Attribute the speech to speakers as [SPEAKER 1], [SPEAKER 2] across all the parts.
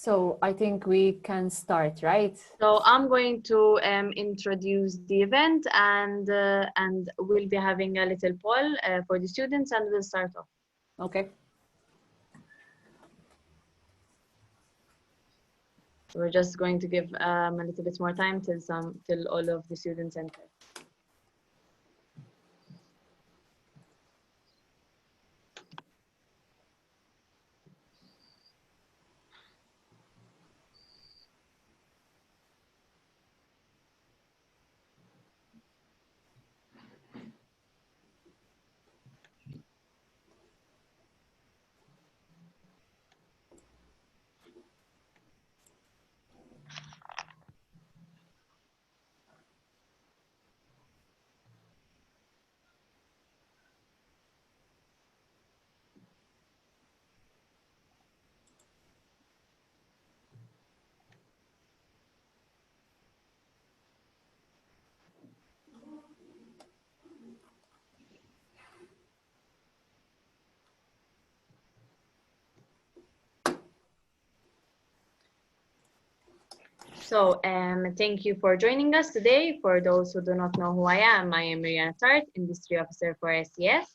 [SPEAKER 1] So I think we can start, right?
[SPEAKER 2] So I'm going to introduce the event, and we'll be having a little poll for the students, and we'll start off.
[SPEAKER 1] Okay.
[SPEAKER 2] So we're just going to give a little bit more time till all of the students enter. So thank you for joining us today. For those who do not know who I am Mariana Tart, Industry Officer for ASCS.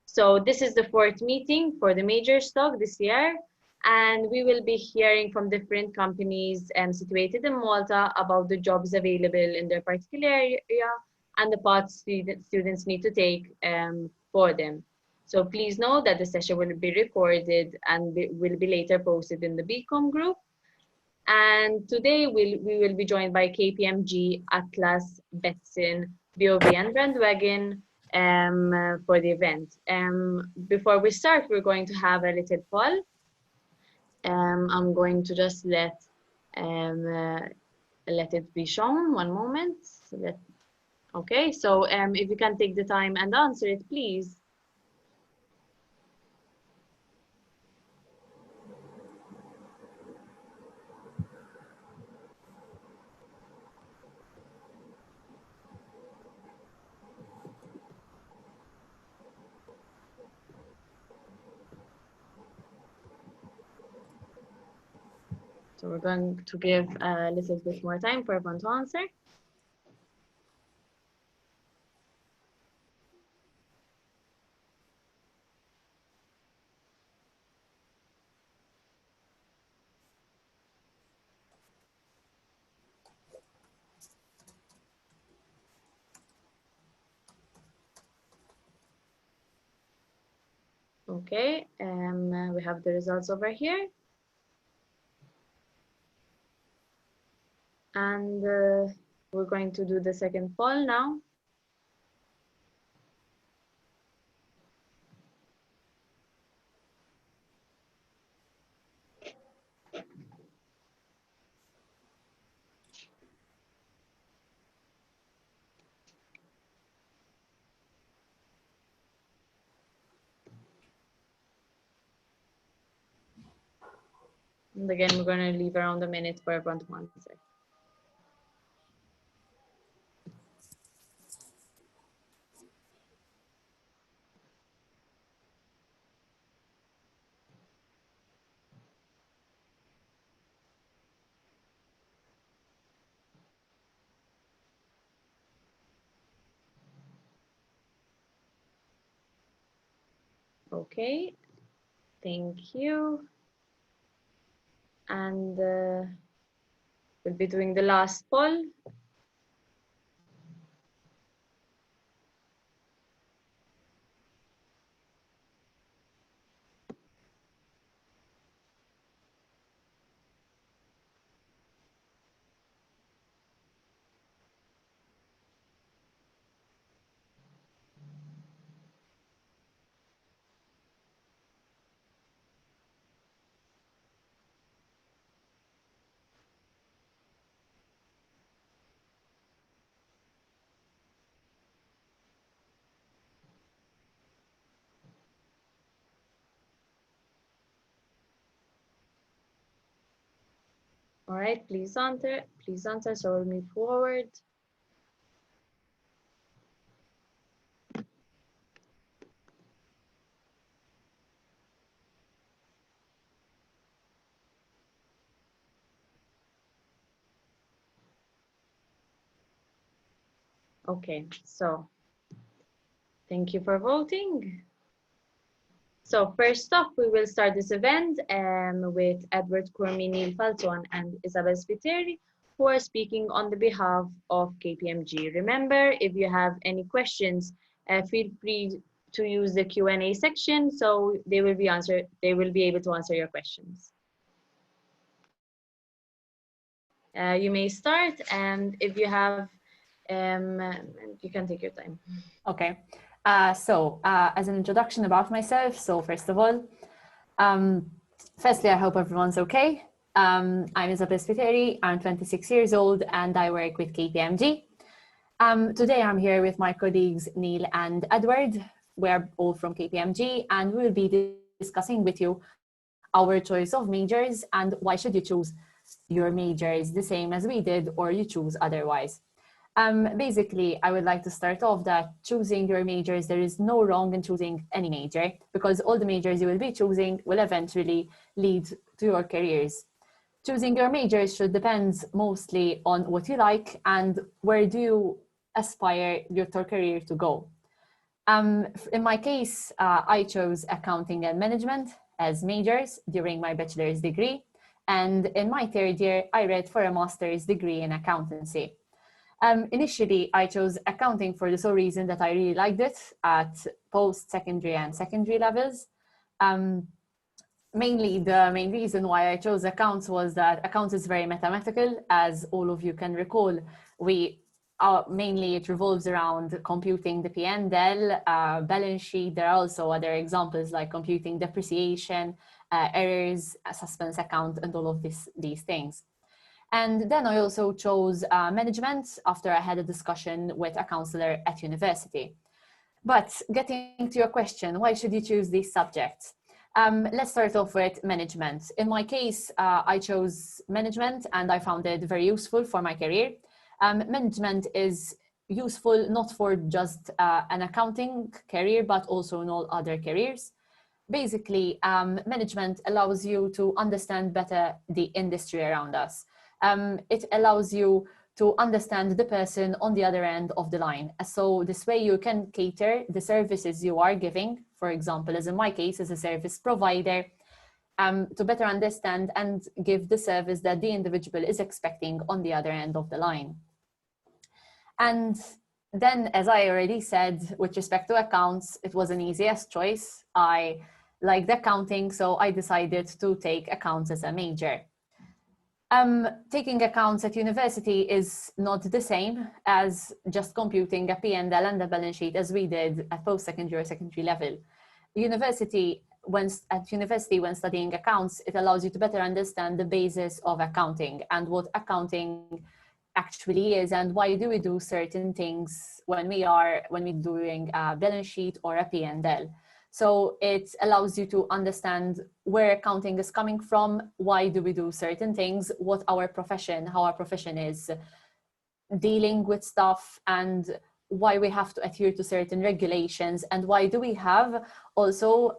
[SPEAKER 2] So this is the fourth meeting for the major stock this year, and we will be hearing from different companies situated in Malta about the jobs available in their particular area and the paths students need to take for them. So please know that the session will be recorded and will be later posted in the BCom group. And today we will be joined by KPMG, Atlas, Betson, BOB, and Brandwagon for the event. Before we start, we're going to have a little poll. I'm going to just let it be shown. One moment. Okay, so if you can take the time and answer it, please. So we're going to give a little bit more time for everyone to answer. Okay, we have the results over here. And we're going to do the second poll now. And again, we're going to leave around a minute for everyone to answer. Okay, thank you. And we'll be doing the last poll. All right, please answer, so we'll move forward. Okay, so thank you for voting. So first off, we will start this event with Edward Cormi, Neil Falzon, and Isabel Spiteri, who are speaking on the behalf of KPMG. Remember, if you have any questions, feel free to use the Q&A section, so they will be able to answer your questions. You may start, and if you have, you can take your time.
[SPEAKER 1] Okay. As an introduction about myself, so first of all, firstly, I hope everyone's okay. I'm Isabel Spiteri, I'm 26 years old, and I work with KPMG. Today, I'm here with my colleagues, Neil and Edward. We're all from KPMG, and we'll be discussing with you our choice of majors and why should you choose your majors the same as we did or you choose otherwise. Basically, I would like to start off that choosing your majors, there is no wrong in choosing any major because all the majors you will be choosing will eventually lead to your careers. Choosing your majors should depend mostly on what you like and where do you aspire your career to go. In my case, I chose accounting and management as majors during my bachelor's degree. And in my third year, I read for a master's degree in accountancy. Initially, I chose accounting for the sole reason that I really liked it at post-secondary and secondary levels. Mainly, the main reason why I chose accounts was that accounts is very mathematical. As all of you can recall, mainly it revolves around computing the P&L, balance sheet. There are also other examples like computing depreciation, errors, suspense account, and all of these things. And then I also chose management after I had a discussion with a counselor at university. But getting to your question, why should you choose these subjects? Let's start off with management. In my case, I chose management and I found it very useful for my career. Management is useful not for just an accounting career, but also in all other careers. Basically, management allows you to understand better the industry around us. It allows you to understand the person on the other end of the line. So this way you can cater the services you are giving, for example, as in my case, as a service provider, to better understand and give the service that the individual is expecting on the other end of the line. And then, as I already said, with respect to accounts, it was an easiest choice. I liked accounting, so I decided to take accounts as a major. Taking accounts at university is not the same as just computing a P&L and a balance sheet as we did at post-secondary or secondary level. At university, when studying accounts, it allows you to better understand the basis of accounting and what accounting actually is and why do we do certain things when we're doing a balance sheet or a P&L. So it allows you to understand where accounting is coming from, why do we do certain things, what how our profession is dealing with stuff, and why we have to adhere to certain regulations, and why do we have also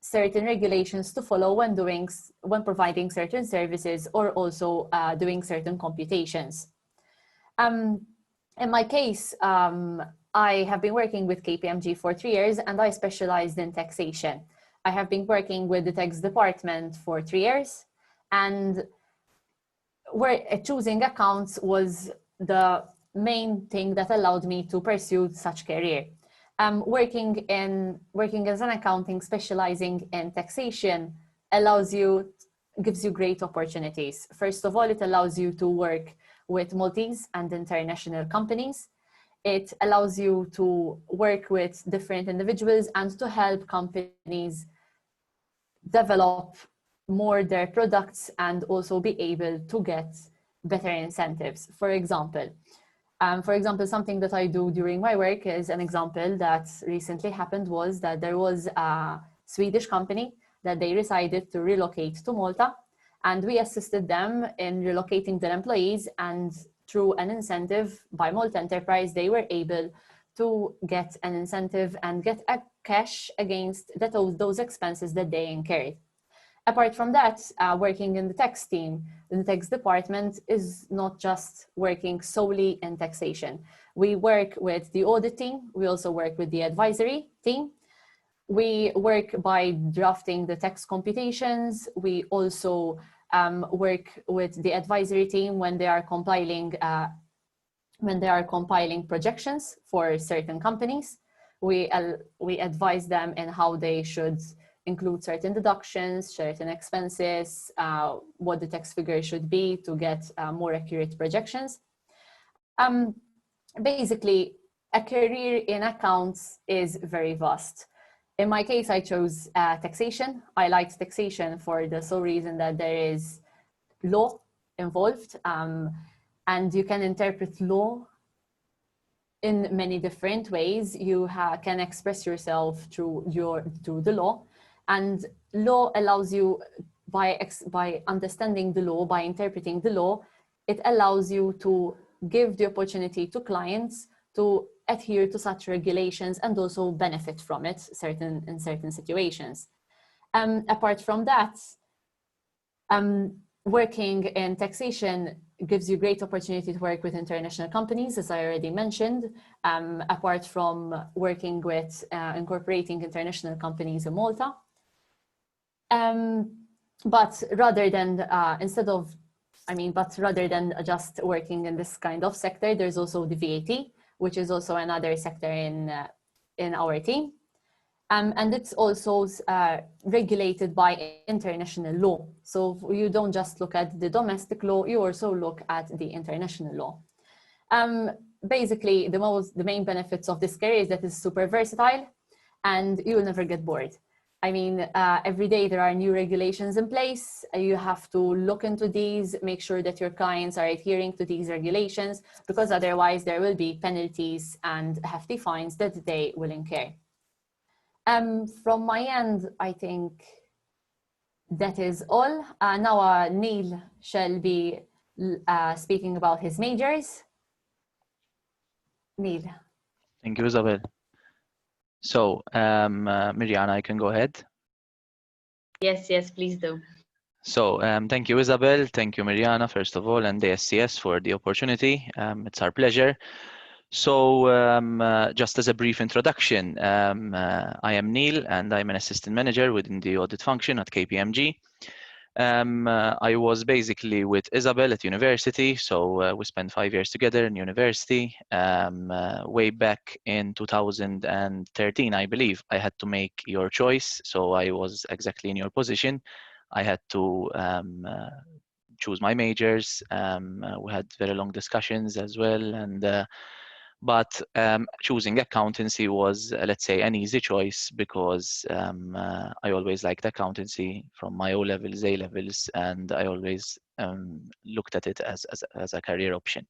[SPEAKER 1] certain regulations to follow when providing certain services or also doing certain computations. In my case, I have been working with KPMG for 3 years and I specialized in taxation. I have been working with the tax department for 3 years, and choosing accounts was the main thing that allowed me to pursue such career. Working as an accounting specializing in taxation gives you great opportunities. First of all, it allows you to work with Maltese and international companies. It allows you to work with different individuals and to help companies develop more their products and also be able to get better incentives. For example, something that I do during my work is an example that recently happened was that there was a Swedish company that they decided to relocate to Malta, and we assisted them in relocating their employees, and through an incentive by Malta Enterprise, they were able to get an incentive and get a cash against those expenses that they incurred. Apart from that, working in the tax team, in the tax department is not just working solely in taxation. We work with the audit team. We also work with the advisory team. We work by drafting the tax computations. We also work with the advisory team when they are compiling projections for certain companies. We advise them in how they should include certain deductions, certain expenses, what the tax figure should be to get more accurate projections. Basically, a career in accounts is very vast. In my case, I chose taxation. I liked taxation for the sole reason that there is law involved, and you can interpret law in many different ways. You can express yourself through the law, and law allows you, by understanding the law, by interpreting the law, it allows you to give the opportunity to clients to adhere to such regulations and also benefit from it in certain situations. Apart from that, working in taxation gives you great opportunity to work with international companies, as I already mentioned, apart from working with incorporating international companies in Malta. But rather than just working in this kind of sector, there's also the VAT, which is also another sector in our team. And it's also regulated by international law. So you don't just look at the domestic law, you also look at the international law. Basically, the main benefits of this career is that it's super versatile and you'll never get bored. I mean, every day there are new regulations in place. You have to look into these, make sure that your clients are adhering to these regulations, because otherwise there will be penalties and hefty fines that they will incur. From my end, I think that is all. Now Neil shall be speaking about his majors. Neil.
[SPEAKER 3] Thank you, Isabel. So, Mariana, I can go ahead.
[SPEAKER 2] Yes, please do.
[SPEAKER 3] So, thank you, Isabel. Thank you, Mariana, first of all, and the ASCS for the opportunity. It's our pleasure. So, just as a brief introduction, I am Neil, and I'm an assistant manager within the audit function at KPMG. I was basically with Isabel at university, so we spent 5 years together in university. Way back in 2013, I believe, I had to make your choice, so I was exactly in your position. I had to choose my majors. We had very long discussions as well, and but choosing accountancy was, let's say, an easy choice because I always liked accountancy from my O-levels, A-levels, and I always looked at it as a career option.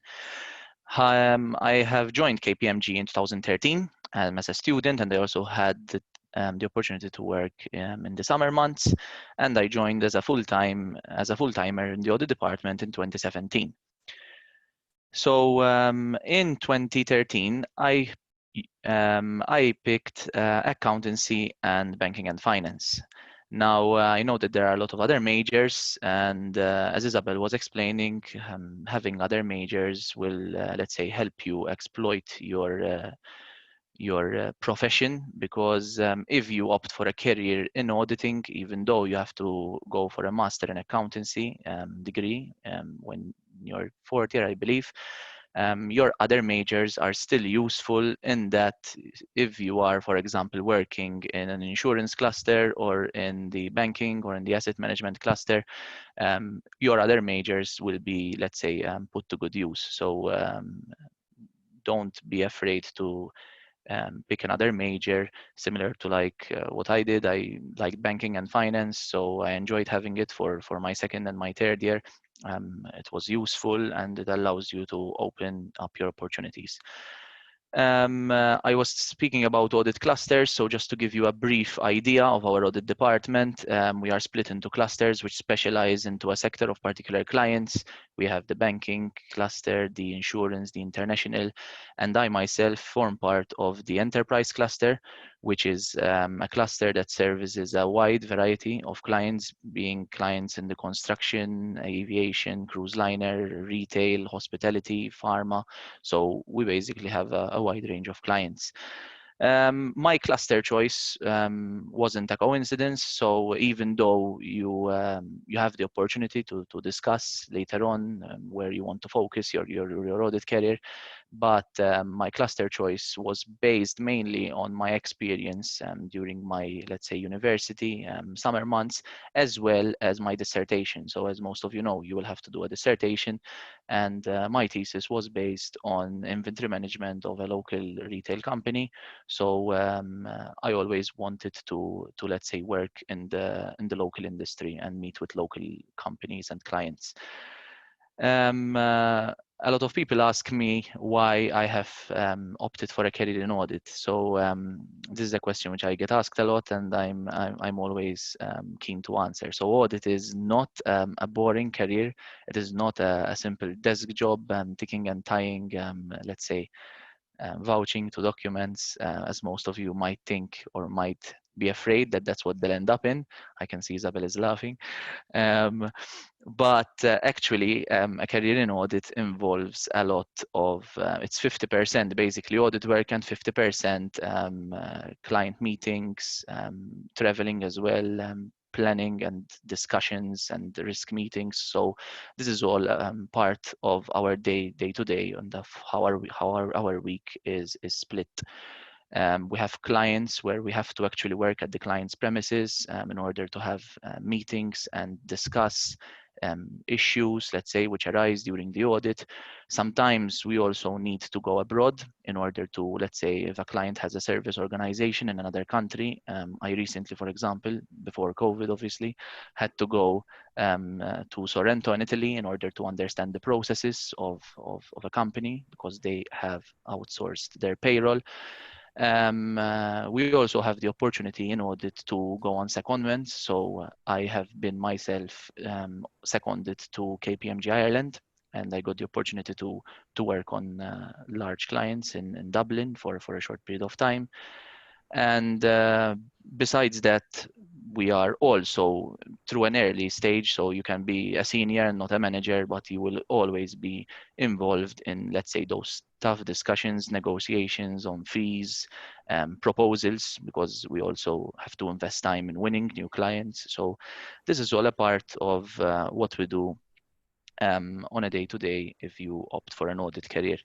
[SPEAKER 3] I have joined KPMG in 2013 as a student, and I also had the opportunity to work in the summer months, and I joined as a full-timer in the audit department in 2017. So in 2013, I picked accountancy and banking and finance. Now, I know that there are a lot of other majors, and as Isabel was explaining, having other majors will, let's say, help you exploit your profession, because if you opt for a career in auditing, even though you have to go for a master in accountancy degree when you're fourth year, I believe, your other majors are still useful in that if you are, for example, working in an insurance cluster or in the banking or in the asset management cluster, your other majors will be, let's say, put to good use. So don't be afraid to pick another major similar to like what I did. I liked banking and finance, so I enjoyed having it for my second and my third year. It was useful and it allows you to open up your opportunities. I was speaking about audit clusters, so just to give you a brief idea of our audit department, we are split into clusters which specialize into a sector of particular clients. We have the banking cluster, the insurance, the international, and I myself form part of the enterprise cluster, which is a cluster that services a wide variety of clients, being clients in the construction, aviation, cruise liner, retail, hospitality, pharma. So we basically have a wide range of clients. My cluster choice wasn't a coincidence. So even though you have the opportunity to discuss later on where you want to focus your audit career, but my cluster choice was based mainly on my experience during my, let's say, university summer months, as well as my dissertation. So as most of you know, you will have to do a dissertation, and my thesis was based on inventory management of a local retail company. So I always wanted to let's say work in the local industry and meet with local companies and clients. A lot of people ask me why I have opted for a career in audit. So this is a question which I get asked a lot, and I'm always keen to answer. So audit is not a boring career. It is not a simple desk job, ticking and tying, let's say, vouching to documents, as most of you might think or might be afraid that that's what they'll end up in. I can see Isabel is laughing. But actually, a career in audit involves a lot of, it's 50% basically audit work and 50% client meetings, traveling as well, planning and discussions and risk meetings. So this is all part of our day-to-day and of how our week is split. We have clients where we have to actually work at the client's premises in order to have meetings and discuss issues, let's say, which arise during the audit. Sometimes we also need to go abroad in order to, let's say, if a client has a service organization in another country. I recently, for example, before COVID, obviously, had to go to Sorrento in Italy in order to understand the processes of a company, because they have outsourced their payroll. We also have the opportunity in audit to go on secondments. So I have been myself seconded to KPMG Ireland, and I got the opportunity to work on large clients in Dublin for a short period of time. And besides that, we are also through an early stage, so you can be a senior and not a manager, but you will always be involved in, let's say, those tough discussions, negotiations on fees, proposals, because we also have to invest time in winning new clients. So this is all a part of what we do on a day-to-day if you opt for an audit career.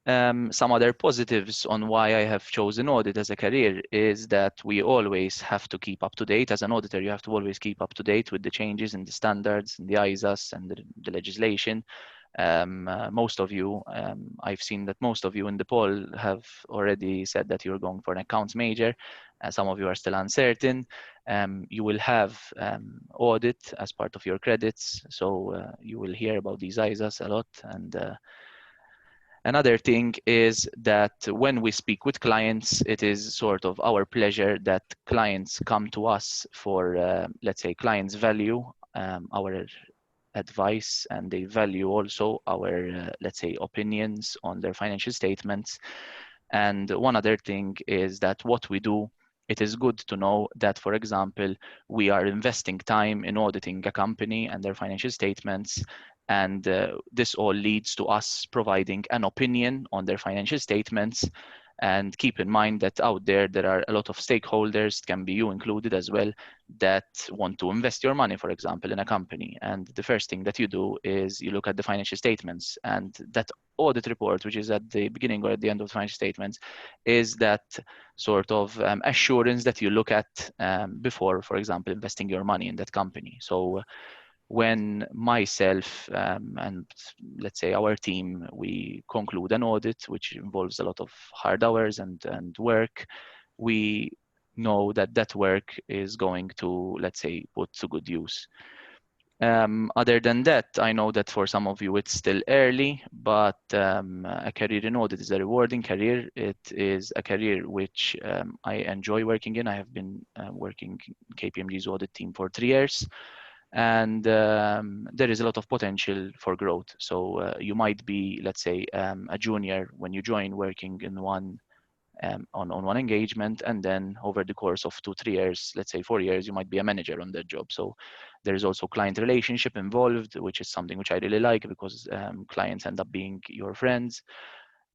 [SPEAKER 3] Some other positives on why I have chosen audit as a career is that we always have to keep up to date. As an auditor, you have to always keep up to date with the changes in the standards and the ISAs and the legislation. Most of you, I've seen that most of you in the poll have already said that you're going for an accounts major. Some of you are still uncertain. You will have audit as part of your credits, so you will hear about these ISAs a lot. And another thing is that when we speak with clients, it is sort of our pleasure that clients come to us for, let's say, clients value our advice, and they value also our, let's say, opinions on their financial statements. And one other thing is that what we do, it is good to know that, for example, we are investing time in auditing a company and their financial statements, and this all leads to us providing an opinion on their financial statements. And keep in mind that out there are a lot of stakeholders, can be you included as well, that want to invest your money, for example, in a company. And the first thing that you do is you look at the financial statements, and that audit report, which is at the beginning or at the end of the financial statements, is that sort of assurance that you look at before, for example, investing your money in that company. So when myself and let's say our team, we conclude an audit, which involves a lot of hard hours and work, we know that that work is going to, let's say, put to good use. Other than that, I know that for some of you it's still early, but a career in audit is a rewarding career. It is a career which I enjoy working in. I have been working in KPMG's audit team for 3 years. And there is a lot of potential for growth. So you might be, let's say, a junior when you join working in one on one engagement, and then over the course of 2-3 years, let's say 4 years, you might be a manager on that job. So there is also client relationship involved, which is something which I really like, because clients end up being your friends.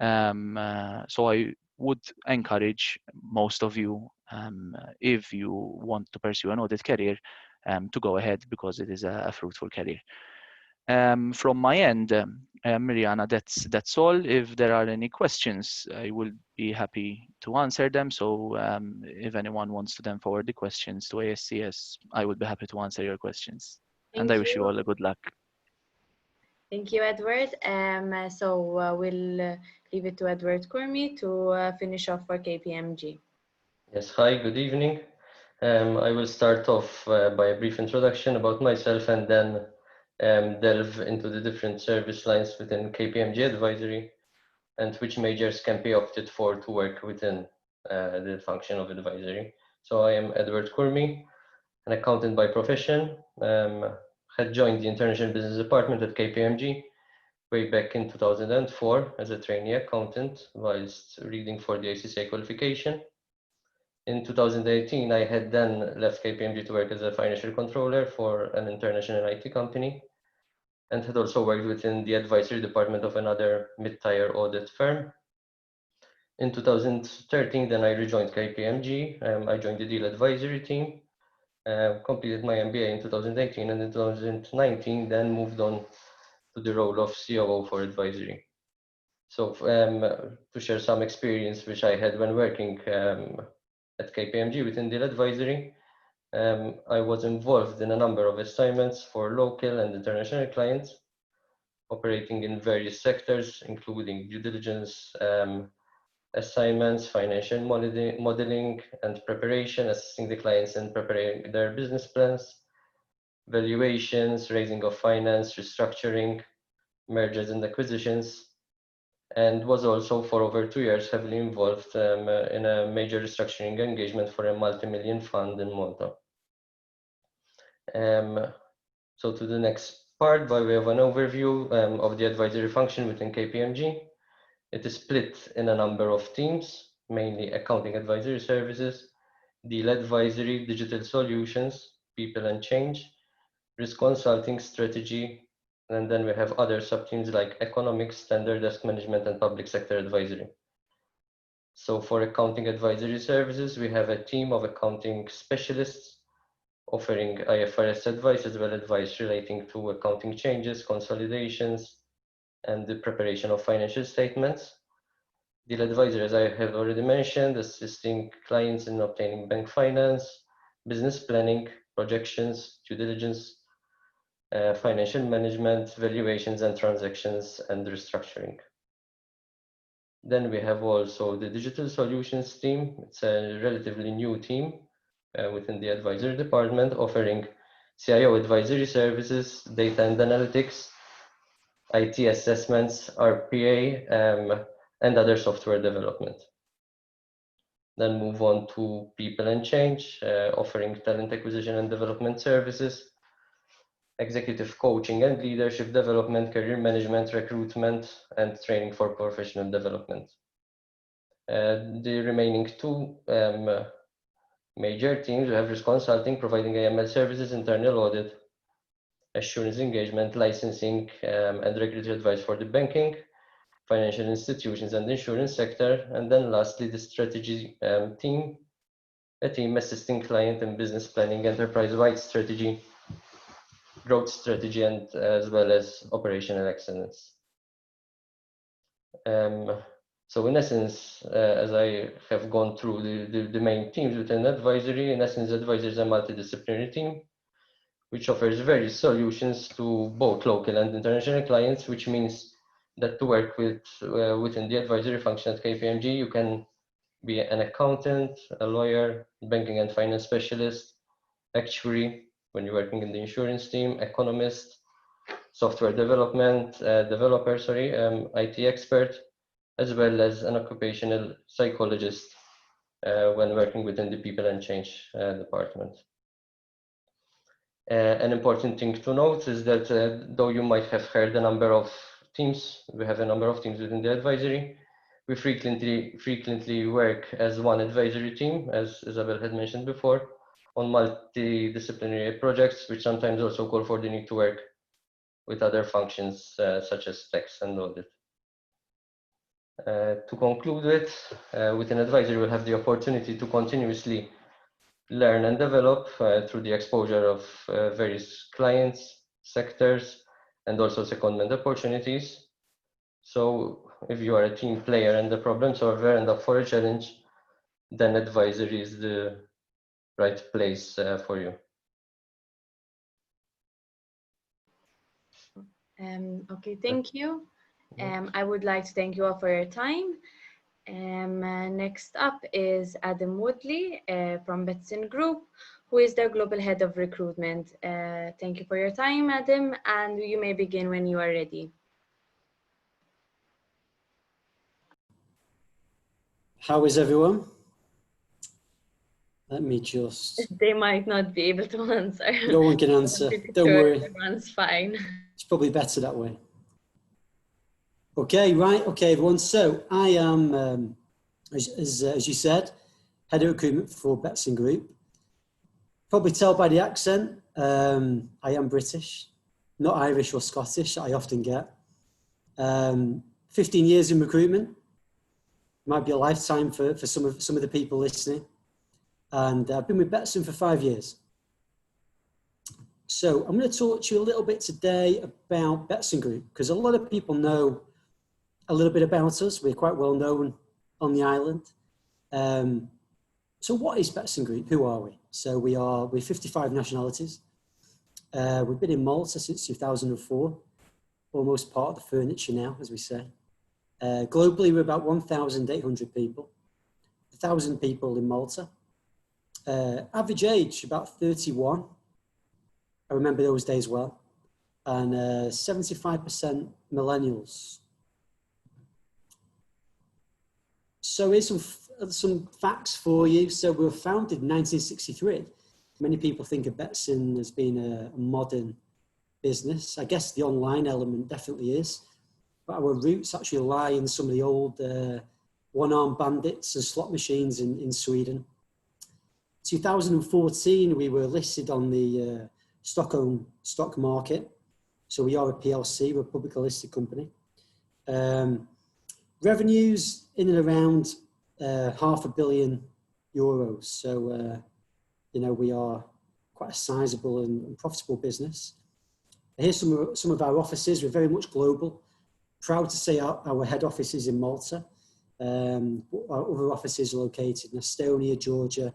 [SPEAKER 3] So I would encourage most of you, if you want to pursue an audit career, to go ahead, because it is a fruitful career. From my end, Mariana, that's all. If there are any questions, I will be happy to answer them. So if anyone wants to then forward the questions to ASCS, I would be happy to answer your questions. And I wish you all a good luck.
[SPEAKER 2] Thank you, Edward. So we'll leave it to Edward Kurmi to finish off for KPMG.
[SPEAKER 4] Yes, hi, good evening. I will start off by a brief introduction about myself, and then delve into the different service lines within KPMG advisory and which majors can be opted for to work within the function of advisory. So I am Edward Kurmi, an accountant by profession. Had joined the International Business Department at KPMG way back in 2004 as a trainee accountant whilst reading for the ACCA qualification. In 2018, I had then left KPMG to work as a financial controller for an international IT company, and had also worked within the advisory department of another mid-tier audit firm. In 2013, then I rejoined KPMG. I joined the deal advisory team, completed my MBA in 2018, and in 2019, then moved on to the role of COO for advisory. So to share some experience which I had when working at KPMG within deal advisory, I was involved in a number of assignments for local and international clients, operating in various sectors, including due diligence assignments, financial modeling and preparation, assisting the clients in preparing their business plans, valuations, raising of finance, restructuring, mergers and acquisitions, and was also for over 2 years heavily involved in a major restructuring engagement for a multi-million fund in Malta. So to the next part, by way of an overview of the advisory function within KPMG. It is split in a number of teams, mainly accounting advisory services, deal advisory, digital solutions, people and change, risk consulting, strategy, and then we have other sub-teams like economics, standard desk management, and public sector advisory. So for accounting advisory services, we have a team of accounting specialists offering IFRS advice as well as advice relating to accounting changes, consolidations, and the preparation of financial statements. Deal advisor, as I have already mentioned, assisting clients in obtaining bank finance, business planning, projections, due diligence, financial management, valuations and transactions, and restructuring. Then we have also the digital solutions team. It's a relatively new team within the advisory department, offering CIO advisory services, data and analytics, IT assessments, RPA, and other software development. Then move on to people and change, offering talent acquisition and development services, executive coaching and leadership development, career management, recruitment, and training for professional development. The remaining two major teams, we have risk consulting, providing AML services, internal audit, assurance engagement, licensing, and regulatory advice for the banking, financial institutions and insurance sector. And then lastly, the strategy team, a team assisting client and business planning, enterprise-wide strategy, growth strategy, and as well as operational excellence. So in essence, as I have gone through the main teams within advisory, in essence, advisory is a multidisciplinary team, which offers various solutions to both local and international clients, which means that to work with within the advisory function at KPMG, you can be an accountant, a lawyer, banking and finance specialist, actuary, when you're working in the insurance team, economist, software development, developer, IT expert, as well as an occupational psychologist when working within the people and change department. An important thing to note is that though you might have heard a number of teams, we have a number of teams within the advisory, we frequently work as one advisory team, as Isabel had mentioned before, on multidisciplinary projects, which sometimes also call for the need to work with other functions such as tax and audit. To conclude with an advisory, we'll have the opportunity to continuously learn and develop through the exposure of various clients, sectors, and also secondment opportunities. So if you are a team player and the problem solver and up for a challenge, then advisory is the right place for you.
[SPEAKER 2] Okay, thank you. I would like to thank you all for your time. Next up is Adam Woodley from Betson Group, who is the Global Head of Recruitment. Thank you for your time, Adam, and you may begin when you are ready.
[SPEAKER 5] How is everyone? Let me just...
[SPEAKER 2] They might not be able to answer.
[SPEAKER 5] No one can answer. Don't worry.
[SPEAKER 2] Everyone's fine.
[SPEAKER 5] It's probably better that way. Okay, right. Okay, everyone. So I am, as you said, Head of Recruitment for Betson Group. Probably tell by the accent, I am British, not Irish or Scottish, I often get. 15 years in recruitment. Might be a lifetime for some of the people listening. And I've been with Betson for 5 years. So I'm going to talk to you a little bit today about Betson Group, because a lot of people know a little bit about us. We're quite well known on the island. So what is Betson Group? Who are we? So we're 55 nationalities. We've been in Malta since 2004, almost part of the furniture now, as we say. Globally, we're about 1,800 people, 1,000 people in Malta. Average age, about 31. I remember those days well. And 75% millennials. So here's some facts for you. So we were founded in 1963. Many people think of Betson as being a modern business. I guess the online element definitely is. But our roots actually lie in some of the old one-armed bandits and slot machines in Sweden. 2014, we were listed on the Stockholm stock market. So we are a PLC, we're a publicly listed company. Revenues in and around €500 million. So, you know, we are quite a sizable and profitable business. Here's some of our offices. We're very much global. Proud to say our head office is in Malta. Our other offices are located in Estonia, Georgia,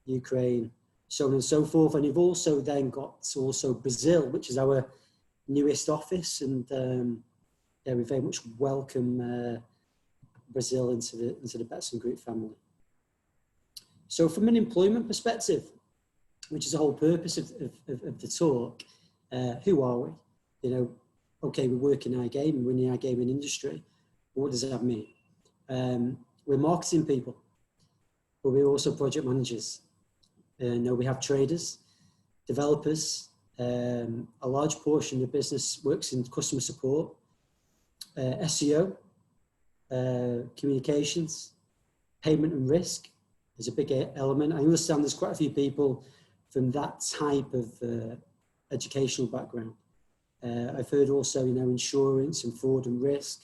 [SPEAKER 5] Ukraine, so on and so forth. And we've also then got Brazil, which is our newest office. And yeah, we very much welcome Brazil into the Betson Group family. So from an employment perspective, which is the whole purpose of the talk, who are we? You know, okay, we work in iGaming, we're in the iGaming industry. What does that mean? We're marketing people, but we're also project managers. No, we have traders, developers. A large portion of the business works in customer support, SEO, communications, payment and risk is a big element. I understand there's quite a few people from that type of educational background. I've heard also, you know, insurance and fraud and risk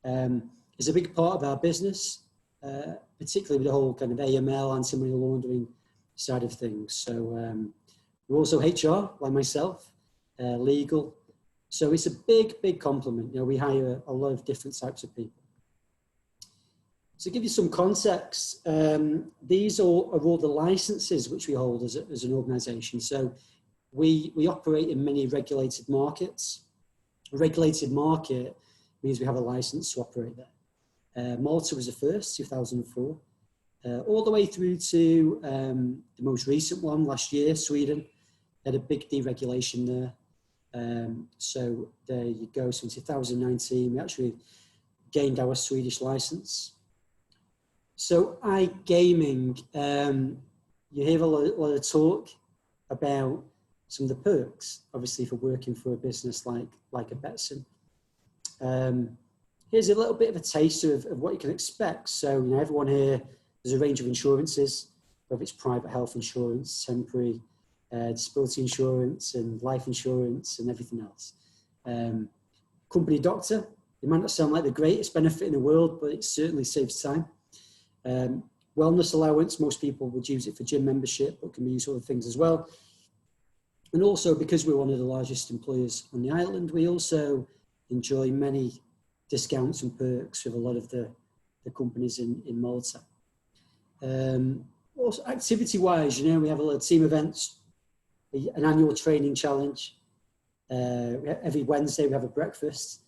[SPEAKER 5] is a big part of our business, particularly with the whole kind of AML, anti-money laundering side of things. So we're also HR, like myself, legal. So it's a big complement. You know, we hire a lot of different types of people. So to give you some context, these are all the licenses which we hold as an organisation. So we operate in many regulated markets. A regulated market means we have a license to operate there. Malta was the first, 2004, all the way through to the most recent one last year, Sweden. Had a big deregulation there. So there you go. So in 2019, we actually gained our Swedish license. So iGaming, you hear a lot of talk about some of the perks, obviously, for working for a business like a Betson. here's a little bit of a taster of what you can expect. So, you know, everyone here, there's a range of insurances, whether it's private health insurance, temporary disability insurance, and life insurance, and everything else. Company doctor, it might not sound like the greatest benefit in the world, but it certainly saves time. Wellness allowance, most people would use it for gym membership, but can be used for other things as well. And also, because we're one of the largest employers on the island, we also enjoy many discounts and perks with a lot of the companies in Malta. Also, activity-wise, you know, we have a lot of team events, an annual training challenge. Every Wednesday we have a breakfast.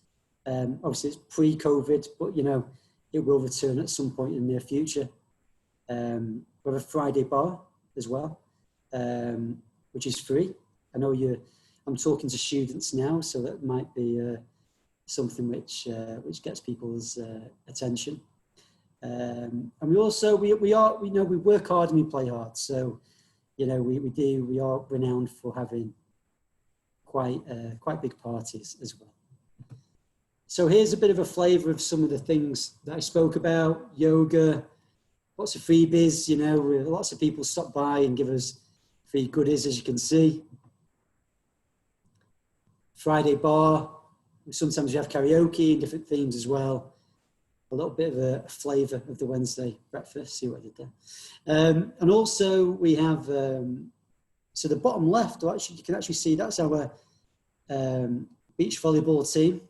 [SPEAKER 5] Obviously, it's pre-COVID, but, you know, it will return at some point in the near future. We have a Friday bar as well, which is free. I know I'm talking to students now, so that might be something which gets people's attention. And we also we work hard and we play hard. So, you know, we are renowned for having quite big parties as well. So here's a bit of a flavour of some of the things that I spoke about: yoga, lots of freebies. You know, lots of people stop by and give us free goodies, as you can see. Friday bar. Sometimes we have karaoke and different themes as well. A little bit of a flavour of the Wednesday breakfast. See what I did there. And also we have, so the bottom left, you can actually see that's our beach volleyball team.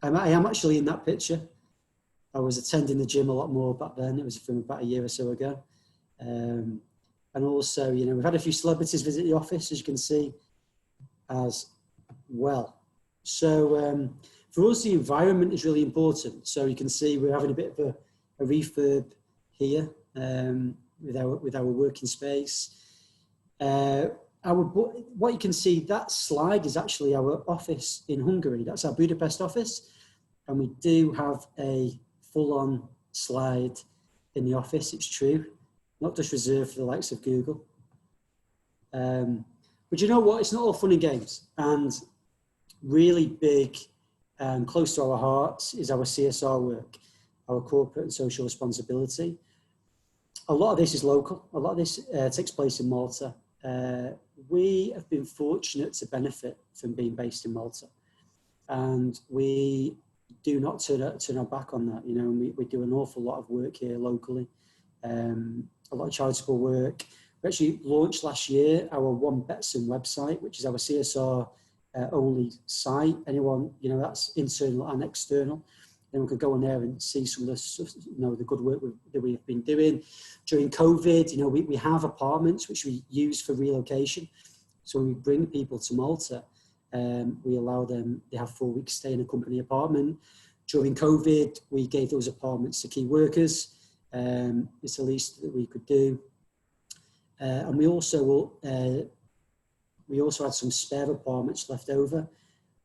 [SPEAKER 5] I am actually in that picture. I was attending the gym a lot more back then. It was from about a year or so ago. And also, you know, we've had a few celebrities visit the office, as you can see, as well. So for us, the environment is really important. So you can see we're having a bit of a refurb here with our working space. What you can see, that slide is actually our office in Hungary. That's our Budapest office. And we do have a full-on slide in the office, it's true. Not just reserved for the likes of Google. But you know what? It's not all fun and games. And really big and close to our hearts is our CSR work, our corporate and social responsibility. A lot of this is local. A lot of this takes place in Malta. We have been fortunate to benefit from being based in Malta, and we do not turn our back on that. You know, we do an awful lot of work here locally, a lot of charitable work. We actually launched last year our One Betson website, which is our CSR only site. Anyone, you know, that's internal and external. Then we could go on there and see some of the, you know, the good work that we have been doing. During COVID, you know, we have apartments which we use for relocation. So when we bring people to Malta, we allow them, they have 4 weeks stay in a company apartment. During COVID, we gave those apartments to key workers. It's the least that we could do. And we also had some spare apartments left over,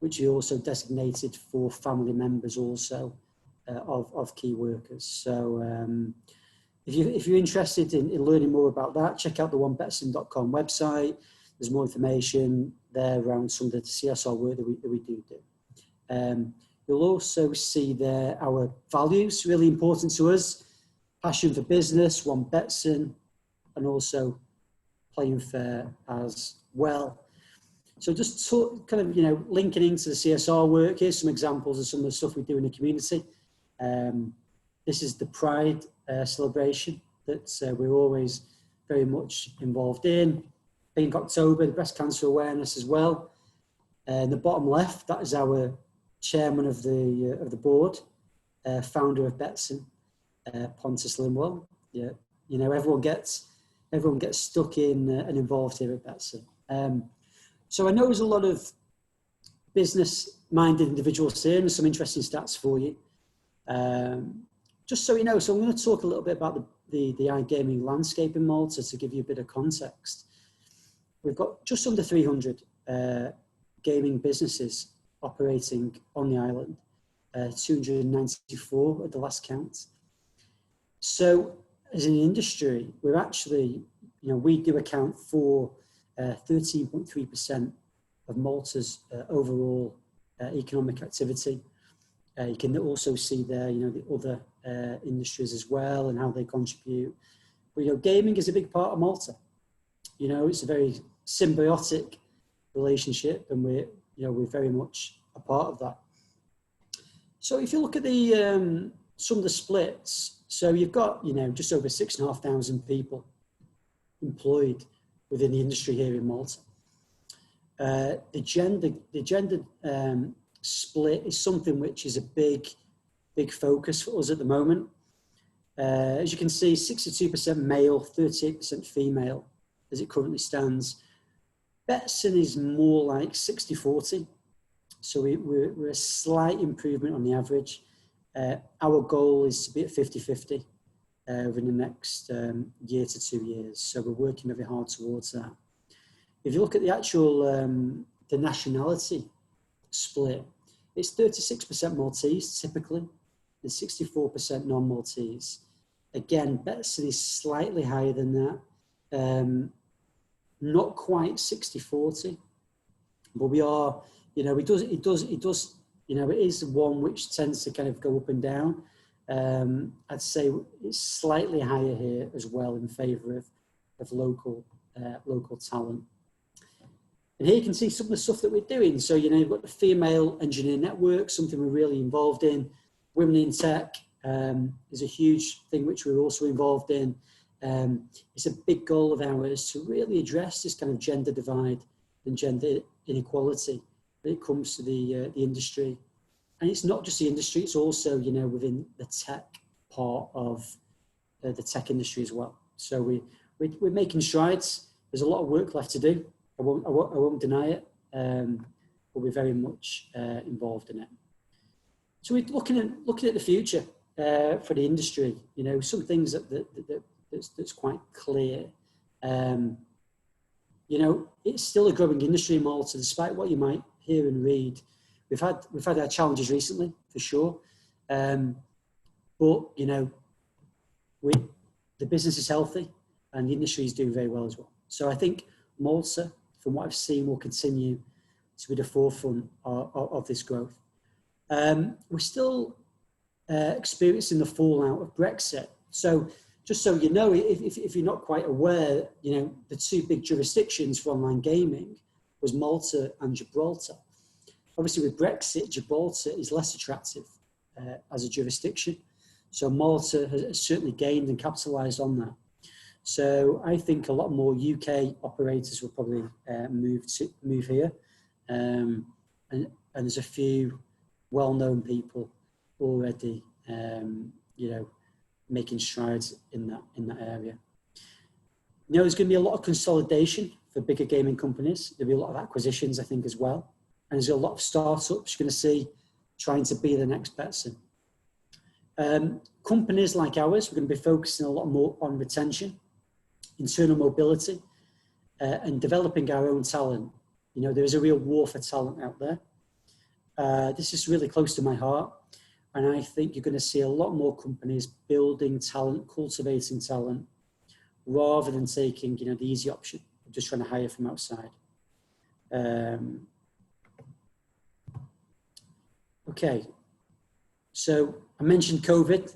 [SPEAKER 5] which we also designated for family members also of key workers. So if you're interested in learning more about that, check out the onebetson.com website. There's more information there around some of the CSR work that we do. You'll also see there our values, really important to us: passion for business, One Betson, and also playing fair as well. So just kind of, you know, linking into the CSR work, here's some examples of some of the stuff we do in the community. This is the Pride celebration that we're always very much involved in. Pink October, the breast cancer awareness as well. In the bottom left, that is our chairman of the board, founder of Betson, Pontus Limwell. Yeah, you know, everyone gets stuck in and involved here at Betson. So I know there's a lot of business-minded individuals here, and there's some interesting stats for you. Just so you know, so I'm going to talk a little bit about the iGaming landscape in Malta to give you a bit of context. We've got just under 300 gaming businesses operating on the island, 294 at the last count. So as an industry, we're actually, you know, we do account for 13.3% of Malta's overall economic activity. You can also see there, you know, the other industries as well and how they contribute. But, you know, gaming is a big part of Malta. You know, it's a very symbiotic relationship, and we're very much a part of that. So if you look at the some of the splits, so you've got, you know, just over 6,500 people employed within the industry here in Malta. The gender split is something which is a big focus for us at the moment. As you can see, 62% male, 38% female as it currently stands. Betson is more like 60-40. So we're a slight improvement on the average. Our goal is to be at 50-50 over the next year to 2 years. So we're working very hard towards that. If you look at the actual, the nationality split, it's 36% Maltese typically, and 64% non-Maltese. Again, Betson is slightly higher than that. Not quite 60-40, but we are, you know, it does, you know, it is one which tends to kind of go up and down. I'd say it's slightly higher here as well in favour of local talent. And here you can see some of the stuff that we're doing. So, you know, you've got the Female Engineer Network, something we're really involved in. Women in Tech is a huge thing which we're also involved in. It's a big goal of ours to really address this kind of gender divide and gender inequality when it comes to the industry. And it's not just the industry, it's also, you know, within the tech part of the tech industry as well. So we're making strides. There's a lot of work left to do. I won't deny it, but we're very much involved in it. So we're looking at the future for the industry. You know, some things that's quite clear. You know, it's still a growing industry in Malta, despite what you might hear and read. We've had our challenges recently, for sure, but you know, the business is healthy and the industry is doing very well as well. So I think Malta, from what I've seen, will continue to be the forefront of this growth. We're still experiencing the fallout of Brexit. So just so you know, if you're not quite aware, you know, the two big jurisdictions for online gaming was Malta and Gibraltar. Obviously with Brexit, Gibraltar is less attractive as a jurisdiction. So Malta has certainly gained and capitalised on that. So I think a lot more UK operators will probably move here. And there's a few well-known people already, you know, making strides in that area. You know, there's going to be a lot of consolidation for bigger gaming companies. There'll be a lot of acquisitions, I think, as well. And there's a lot of startups you're going to see trying to be the next Betson. Companies like ours, we're going to be focusing a lot more on retention, internal mobility, and developing our own talent. You know, there is a real war for talent out there. This is really close to my heart. And I think you're going to see a lot more companies building talent, cultivating talent, rather than taking, you know, the easy option of just trying to hire from outside. Okay, so I mentioned COVID.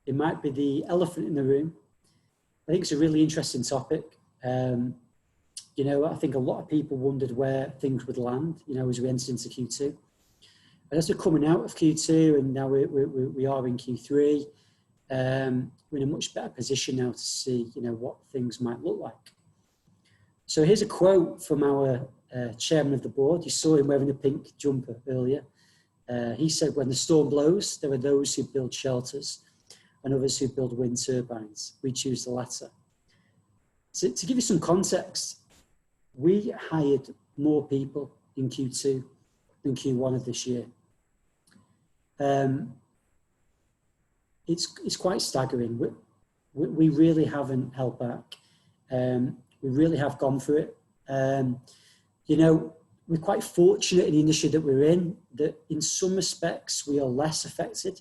[SPEAKER 5] It might be the elephant in the room. I think it's a really interesting topic. You know, I think a lot of people wondered where things would land, you know, as we entered into Q2. And as we're coming out of Q2 and now we are in Q3, we're in a much better position now to see, you know, what things might look like. So here's a quote from our chairman of the board. You saw him wearing a pink jumper earlier. He said, when the storm blows, there are those who build shelters and others who build wind turbines. We choose the latter. So to give you some context, we hired more people in Q2 than Q1 of this year. It's quite staggering. We really haven't held back. We really have gone for it. You know, we're quite fortunate in the industry that we're in, that in some respects we are less affected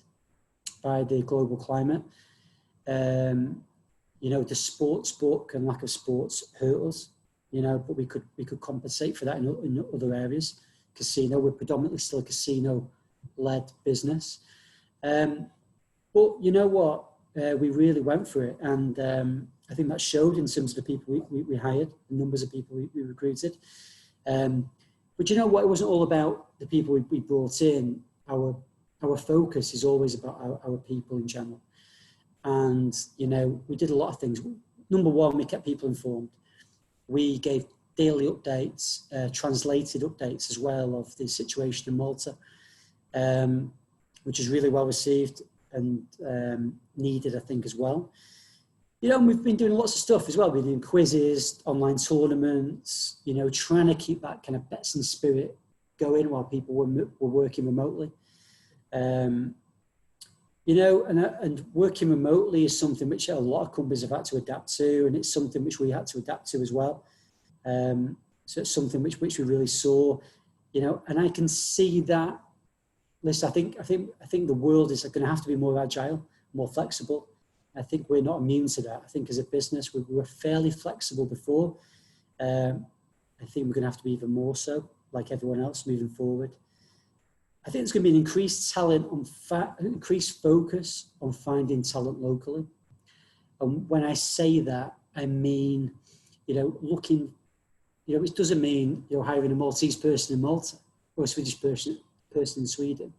[SPEAKER 5] by the global climate. You know, the sports book and lack of sports hurt us, you know, but we could compensate for that in other areas. Casino, we're predominantly still a casino led business. But you know what? We really went for it, and I think that showed in terms of the people we hired, the numbers of people we recruited. But you know what? It wasn't all about the people we brought in. Our focus is always about our people in general. And, you know, we did a lot of things. Number one, we kept people informed. We gave daily updates, translated updates as well of the situation in Malta, which is really well received and needed, I think, as well. You know, we've been doing lots of stuff as well. We've been doing quizzes, online tournaments, you know, trying to keep that kind of Betson spirit going while people were working remotely. You know, and working remotely is something which a lot of companies have had to adapt to, and it's something which we had to adapt to as well. So it's something which we really saw, you know, and I can see that. Listen, I think the world is going to have to be more agile, more flexible. I think we're not immune to that. I think as a business, we were fairly flexible before. I think we're going to have to be even more so, like everyone else, moving forward. I think there's going to be an increased increased focus on finding talent locally. And when I say that, I mean, you know, looking, you know, it doesn't mean, you know, hiring a Maltese person in Malta or a Swedish person in Sweden.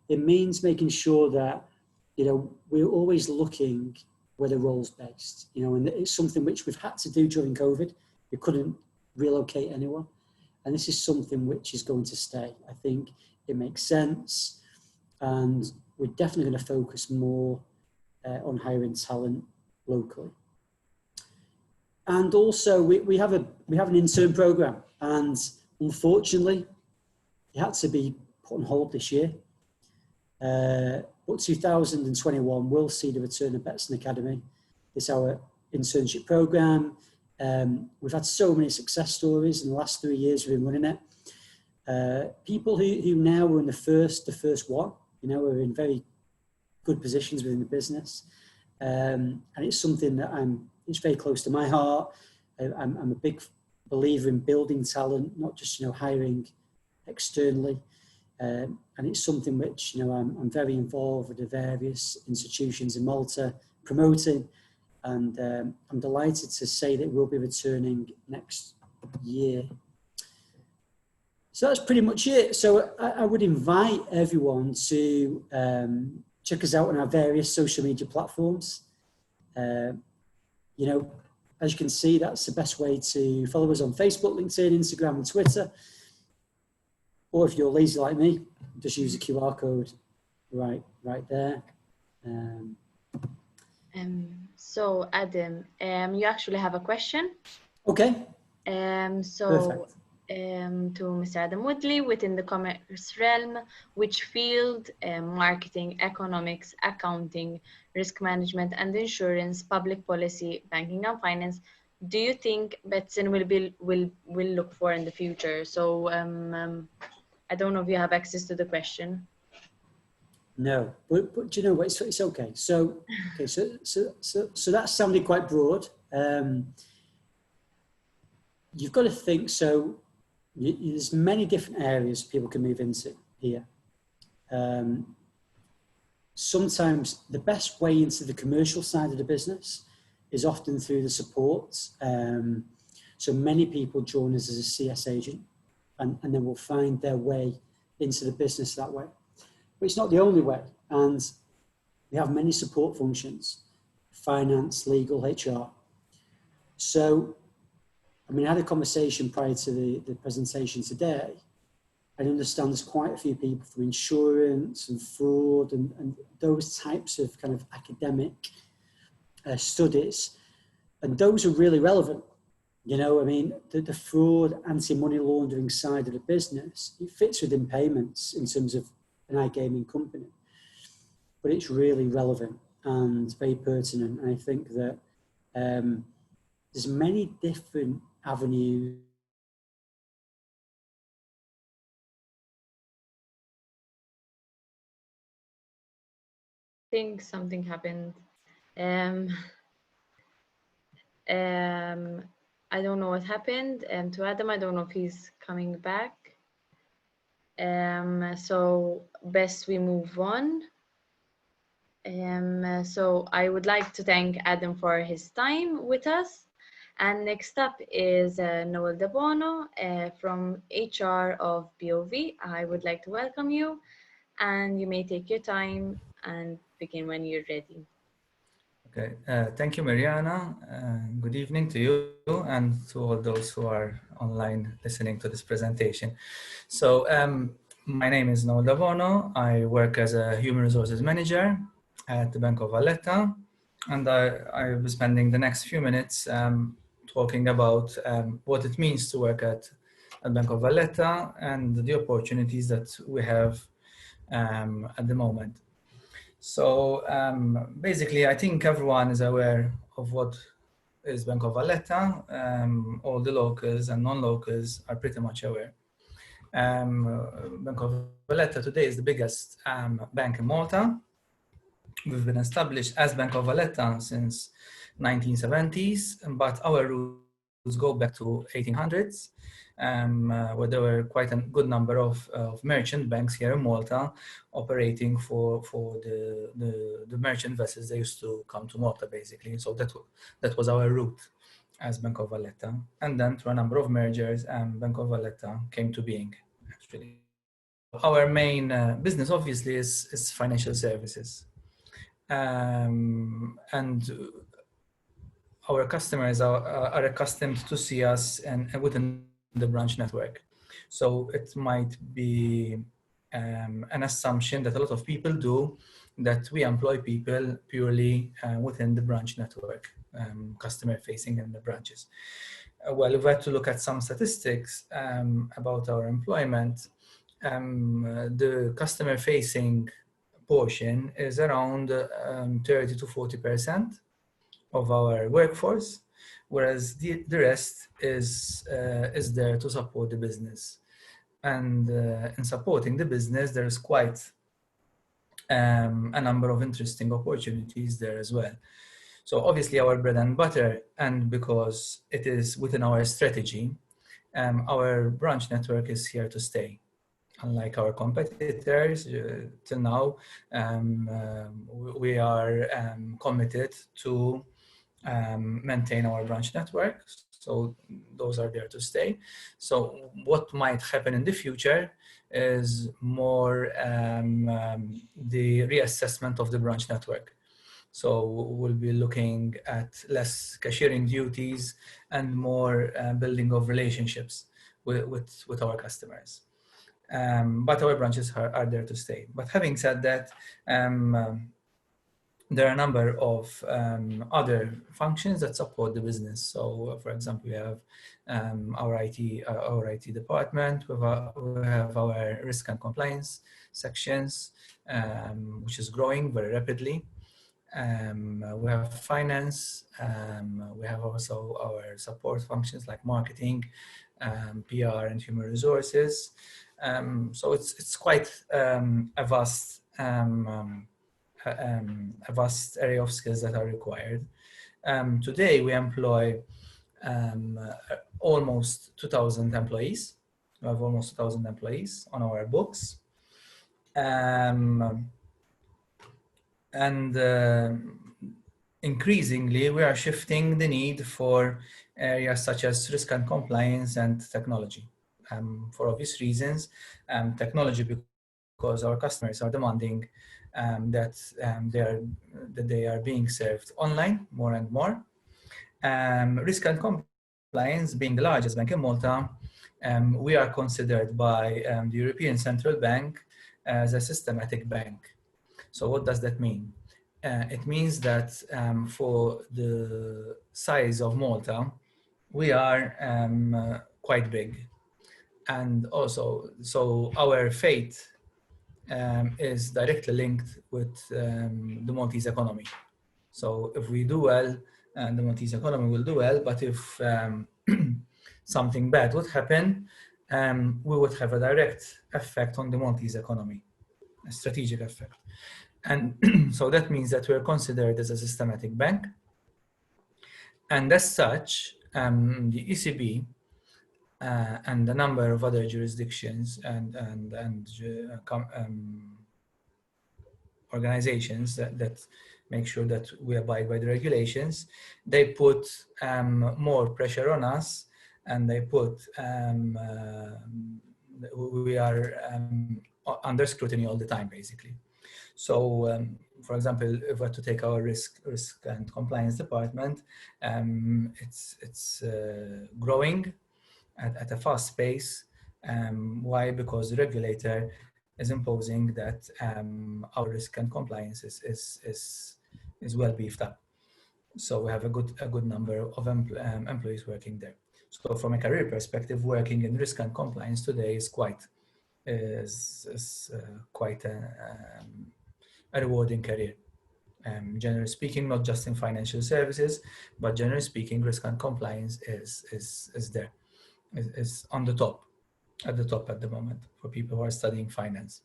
[SPEAKER 5] It means making sure that, you know, we're always looking where the role's based, you know, and it's something which we've had to do during COVID. We couldn't relocate anyone. And this is something which is going to stay. I think it makes sense. And we're definitely going to focus more on hiring talent locally. And also we have an intern program, and unfortunately it had to be put on hold this year. But 2021 will see the return of Betson Academy. It's our internship program. We've had so many success stories in the last 3 years we've been running it. People who now are in the first one, you know, are in very good positions within the business. And it's something that it's very close to my heart. I'm a big believer in building talent, not just, you know, hiring externally. And it's something which, you know, I'm very involved with the various institutions in Malta promoting. And I'm delighted to say that we'll be returning next year. So that's pretty much it. So I would invite everyone to check us out on our various social media platforms. You know, as you can see, that's the best way to follow us on Facebook, LinkedIn, Instagram, and Twitter. Or if you're lazy like me, just use the QR code right there.
[SPEAKER 2] So Adam, you actually have a question.
[SPEAKER 5] Okay.
[SPEAKER 2] Perfect. To Mr. Adam Woodley, within the commerce realm, which field, marketing, economics, accounting, risk management and insurance, public policy, banking and finance, do you think Betson will look for in the future? So I don't know if you have access to the question.
[SPEAKER 5] No, but you know what? It's okay. So that sounded quite broad. You've got to think. So there's many different areas people can move into here. Sometimes the best way into the commercial side of the business is often through the support. So many people join us as a CS agent, and then will find their way into the business that way. But it's not the only way, and we have many support functions: finance, legal, HR. So, I mean, I had a conversation prior to the presentation today. I understand there's quite a few people from insurance and fraud and those types of kind of academic studies, and those are really relevant. You know, I mean, the fraud, anti-money laundering side of the business, it fits within payments in terms of an iGaming company, but it's really relevant and very pertinent. And I think that there's many different avenues.
[SPEAKER 2] I think something happened. I don't know what happened to Adam. I don't know if he's coming back. So best we move on. So I would like to thank Adam for his time with us. And next up is Noel De Bono from HR of BOV. I would like to welcome you, and you may take your time and begin when you're ready.
[SPEAKER 6] Okay, thank you, Mariana. Good evening to you and to all those who are online listening to this presentation. So my name is Noel De Bono. I work as a Human Resources Manager at the Bank of Valletta, and I will be spending the next few minutes talking about what it means to work at Bank of Valletta and the opportunities that we have at the moment. So basically, I think everyone is aware of what is Bank of Valletta. All the locals and non-locals are pretty much aware. Bank of Valletta today is the biggest bank in Malta. We've been established as Bank of Valletta since 1970s, but our roots go back to 1800s, where there were quite a good number of merchant banks here in Malta operating for the merchant vessels. They used to come to Malta, basically. So that was our route as Bank of Valletta. And then through a number of mergers, Bank of Valletta came to being, actually. Our main business, obviously, is financial services. And our customers are accustomed to see us and within the branch network. So it might be an assumption that a lot of people do that we employ people purely within the branch network, customer facing in the branches. Well, we've had to look at some statistics about our employment. The customer facing portion is around 30 to 40% of our workforce, whereas the rest is there to support the business. And in supporting the business, there's quite a number of interesting opportunities there as well. So obviously our bread and butter, and because it is within our strategy, our branch network is here to stay. Unlike our competitors, till now, we are committed to maintain our branch network. So those are there to stay. So what might happen in the future is more the reassessment of the branch network. So we'll be looking at less cashiering duties and more building of relationships with our customers. But our branches are there to stay. But having said that, there are a number of other functions that support the business. So, for example, we have our IT department. We have our risk and compliance sections, which is growing very rapidly. We have finance. We have also our support functions like marketing, PR, and human resources. So it's quite a vast area of skills that are required. Today we employ almost 2,000 employees. We have almost 2,000 employees on our books. Increasingly, we are shifting the need for areas such as risk and compliance and technology. For obvious reasons, technology, because our customers are demanding that they are being served online more and more. Risk and compliance, being the largest bank in Malta, we are considered by the European Central Bank as a systematic bank. So what does that mean? It means that for the size of Malta, we are quite big. And also, so our fate is directly linked with the Maltese economy. So if we do well, the Maltese economy will do well, but if something bad would happen, we would have a direct effect on the Maltese economy, a strategic effect. And so that means that we're considered as a systematic bank. And as such, the ECB and a number of other jurisdictions and organizations that make sure that we abide by the regulations. They put more pressure on us, and they put we are under scrutiny all the time, basically. So, for example, if we were to take our risk and compliance department, it's growing at a fast pace. Why? Because the regulator is imposing that our risk and compliance is well beefed up. So we have a good number of employees working there. So from a career perspective, working in risk and compliance today is quite a rewarding career. Generally speaking, not just in financial services, but generally speaking, risk and compliance is there, is on the top, at the moment for people who are studying finance.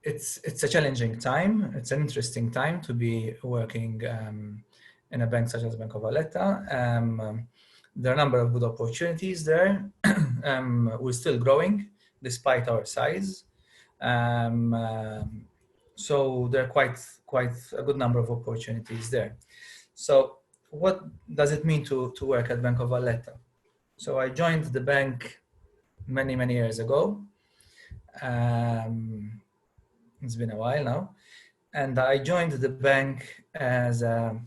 [SPEAKER 6] It's a challenging time. It's an interesting time to be working in a bank such as Bank of Valletta. There are a number of good opportunities there. We're still growing despite our size. So there are quite a good number of opportunities there. So what does it mean to work at Bank of Valletta? So I joined the bank many years ago. It's been a while now, and I joined the bank as a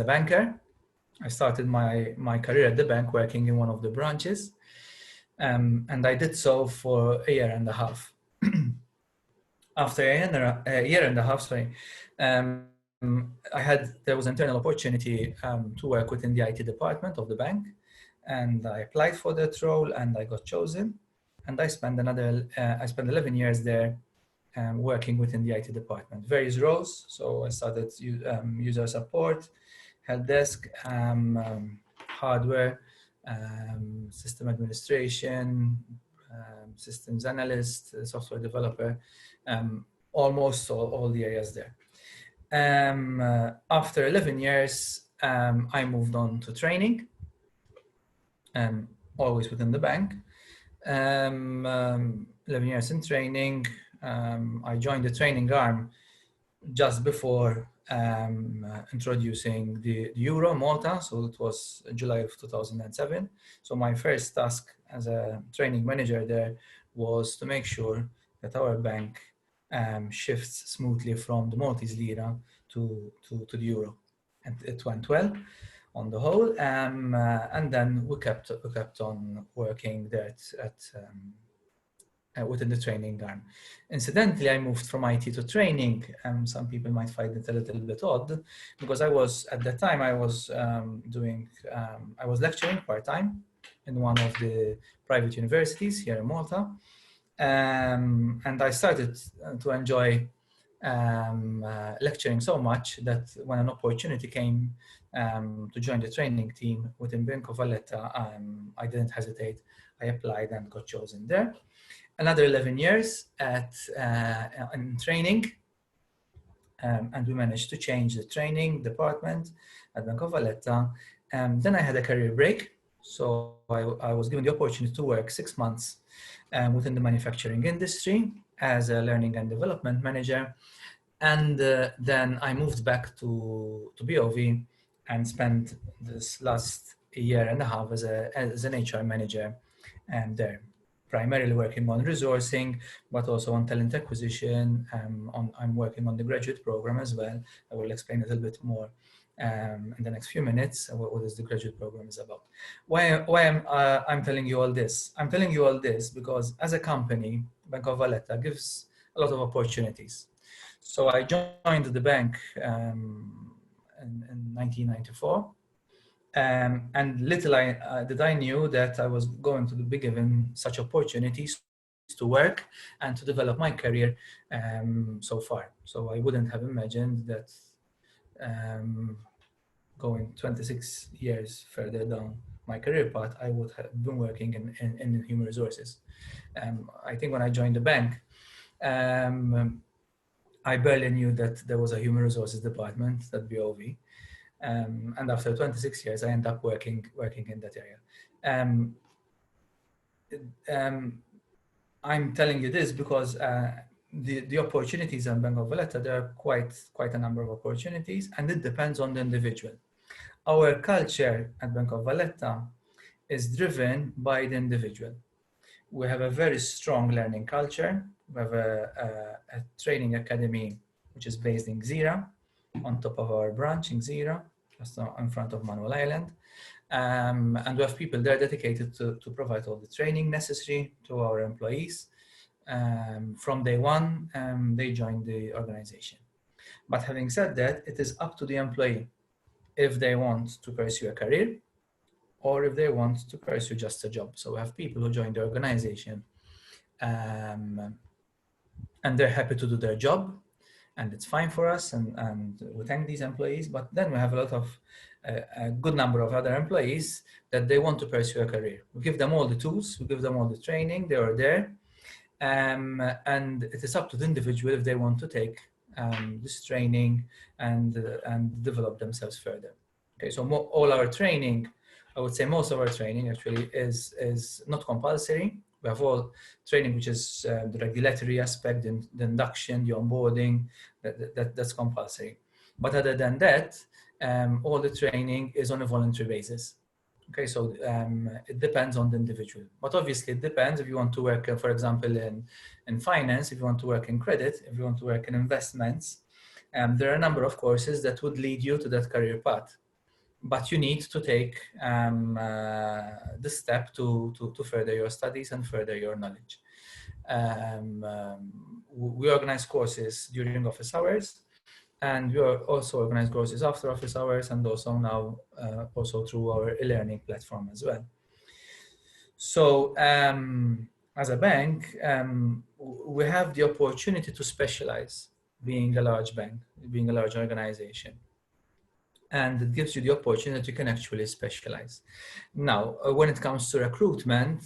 [SPEAKER 6] banker. I started my career at the bank working in one of the branches, and I did so for a year and a half. After a year and a half, there was an internal opportunity to work within the IT department of the bank, and I applied for that role and I got chosen, and I spent 11 years there working within the IT department, various roles. So I started user support, help desk, hardware, system administration, systems analyst, software developer, almost all the areas there. After 11 years, I moved on to training, always within the bank. 11 years in training. I joined the training arm just before introducing the Euro Malta, so it was July of 2007. So my first task as a training manager there was to make sure that our bank shifts smoothly from the Maltese lira to the Euro, and it went well on the whole. And then we kept on working there within the training arm. Incidentally, I moved from IT to training. Some people might find it a little bit odd, because at that time I was lecturing part-time in one of the private universities here in Malta. And I started to enjoy lecturing so much that when an opportunity came to join the training team within Bank of Valletta, I didn't hesitate. I applied and got chosen there. Another 11 years in training, and we managed to change the training department at Bank of Valletta. Then I had a career break, so I was given the opportunity to work 6 months within the manufacturing industry as a learning and development manager. And then I moved back to BOV and spent this last year and a half as an HR manager there, primarily working on resourcing, but also on talent acquisition. I'm working on the graduate program as well. I will explain a little bit more in the next few minutes what is the graduate program is about. Why I'm telling you all this? I'm telling you all this because as a company, Bank of Valletta gives a lot of opportunities. So I joined the bank in 1994. And little did I knew that I was going to be given such opportunities to work and to develop my career so far. So I wouldn't have imagined that going 26 years further down my career path, I would have been working in human resources. I think when I joined the bank, I barely knew that there was a human resources department at BOV. And after 26 years, I end up working in that area. I'm telling you this because the opportunities in Bank of Valletta, there are quite a number of opportunities, and it depends on the individual. Our culture at Bank of Valletta is driven by the individual. We have a very strong learning culture. We have a training academy which is based in Gżira, on top of our branch in Gżira, just in front of Manuel Island. And we have people there dedicated to provide all the training necessary to our employees. From day one, they join the organization. But having said that, it is up to the employee if they want to pursue a career or if they want to pursue just a job. So we have people who join the organization and they're happy to do their job, and it's fine for us, and we thank these employees. But then we have a lot of a good number of other employees that they want to pursue a career. We give them all the tools, we give them all the training, they are there, and it is up to the individual if they want to take this training and develop themselves further. Okay, so all our training, I would say most of our training actually is not compulsory. We have all training which is the regulatory aspect, the induction, the onboarding, that's compulsory. But other than that, all the training is on a voluntary basis. Okay, so it depends on the individual. But obviously it depends if you want to work, for example, in finance, if you want to work in credit, if you want to work in investments, there are a number of courses that would lead you to that career path. But you need to take the step to further your studies and further your knowledge. We organize courses during office hours, and we also organize courses after office hours, and also now also through our e-learning platform as well. So as a bank, we have the opportunity to specialize, being a large bank, being a large organization. And it gives you the opportunity you can actually specialize. Now, when it comes to recruitment,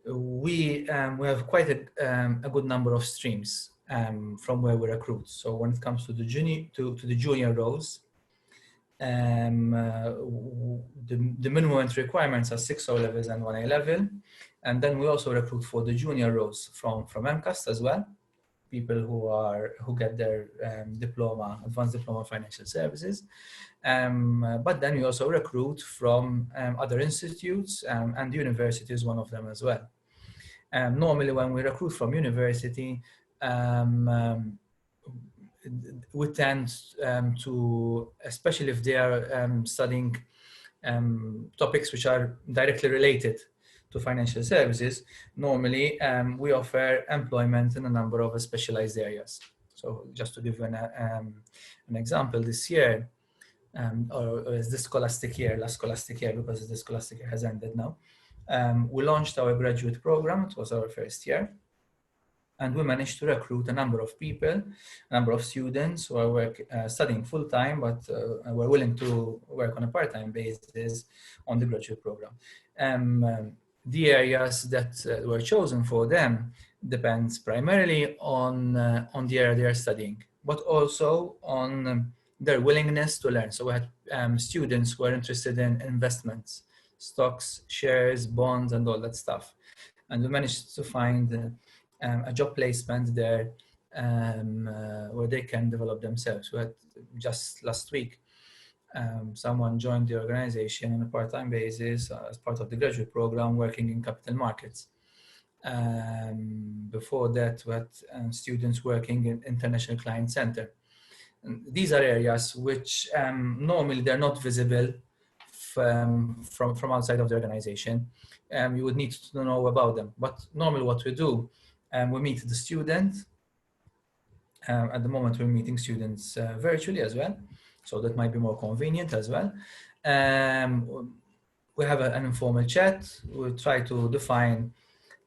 [SPEAKER 6] we have quite a good number of streams from where we recruit. So when it comes to the junior roles, the minimum entry requirements are 6 O levels and 1 A level, and then we also recruit for the junior roles from MCAST as well. People who get their diploma, advanced diploma of financial services, but then we also recruit from other institutes, and the university is one of them as well. Normally, when we recruit from university, we tend to, especially if they are studying topics which are directly related to financial services, normally we offer employment in a number of specialized areas. So just to give an example, this year, or is this scholastic year, last scholastic year, because the scholastic year has ended now, we launched our graduate program. It was our first year. And we managed to recruit a number of people, a number of students who are studying full-time, but were willing to work on a part-time basis on the graduate program. The areas that were chosen for them depends primarily on the area they are studying, but also on their willingness to learn. So we had students who are interested in investments, stocks, shares, bonds, and all that stuff. And we managed to find a job placement there where they can develop themselves. We had just last week, someone joined the organization on a part-time basis as part of the graduate program working in capital markets. Before that, we had students working in International Client Center. And these are areas which normally they're not visible from outside of the organization. You would need to know about them. But normally what we do, we meet the student. At the moment, we're meeting students virtually as well. So that might be more convenient as well. We have an informal chat. We try to define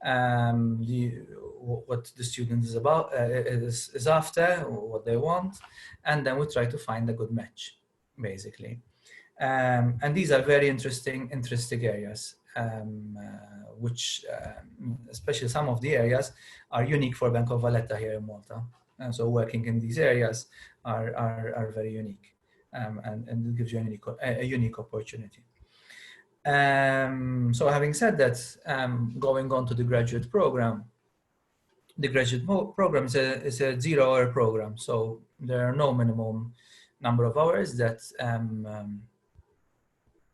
[SPEAKER 6] what the student is about, is after, what they want, and then we try to find a good match, basically. And these are very interesting areas, which, especially some of the areas, are unique for Bank of Valletta here in Malta. So working in these areas are very unique, and it gives you a unique opportunity. So having said that, going on to the graduate program, the graduate program is a 0-hour program. So there are no minimum number of hours that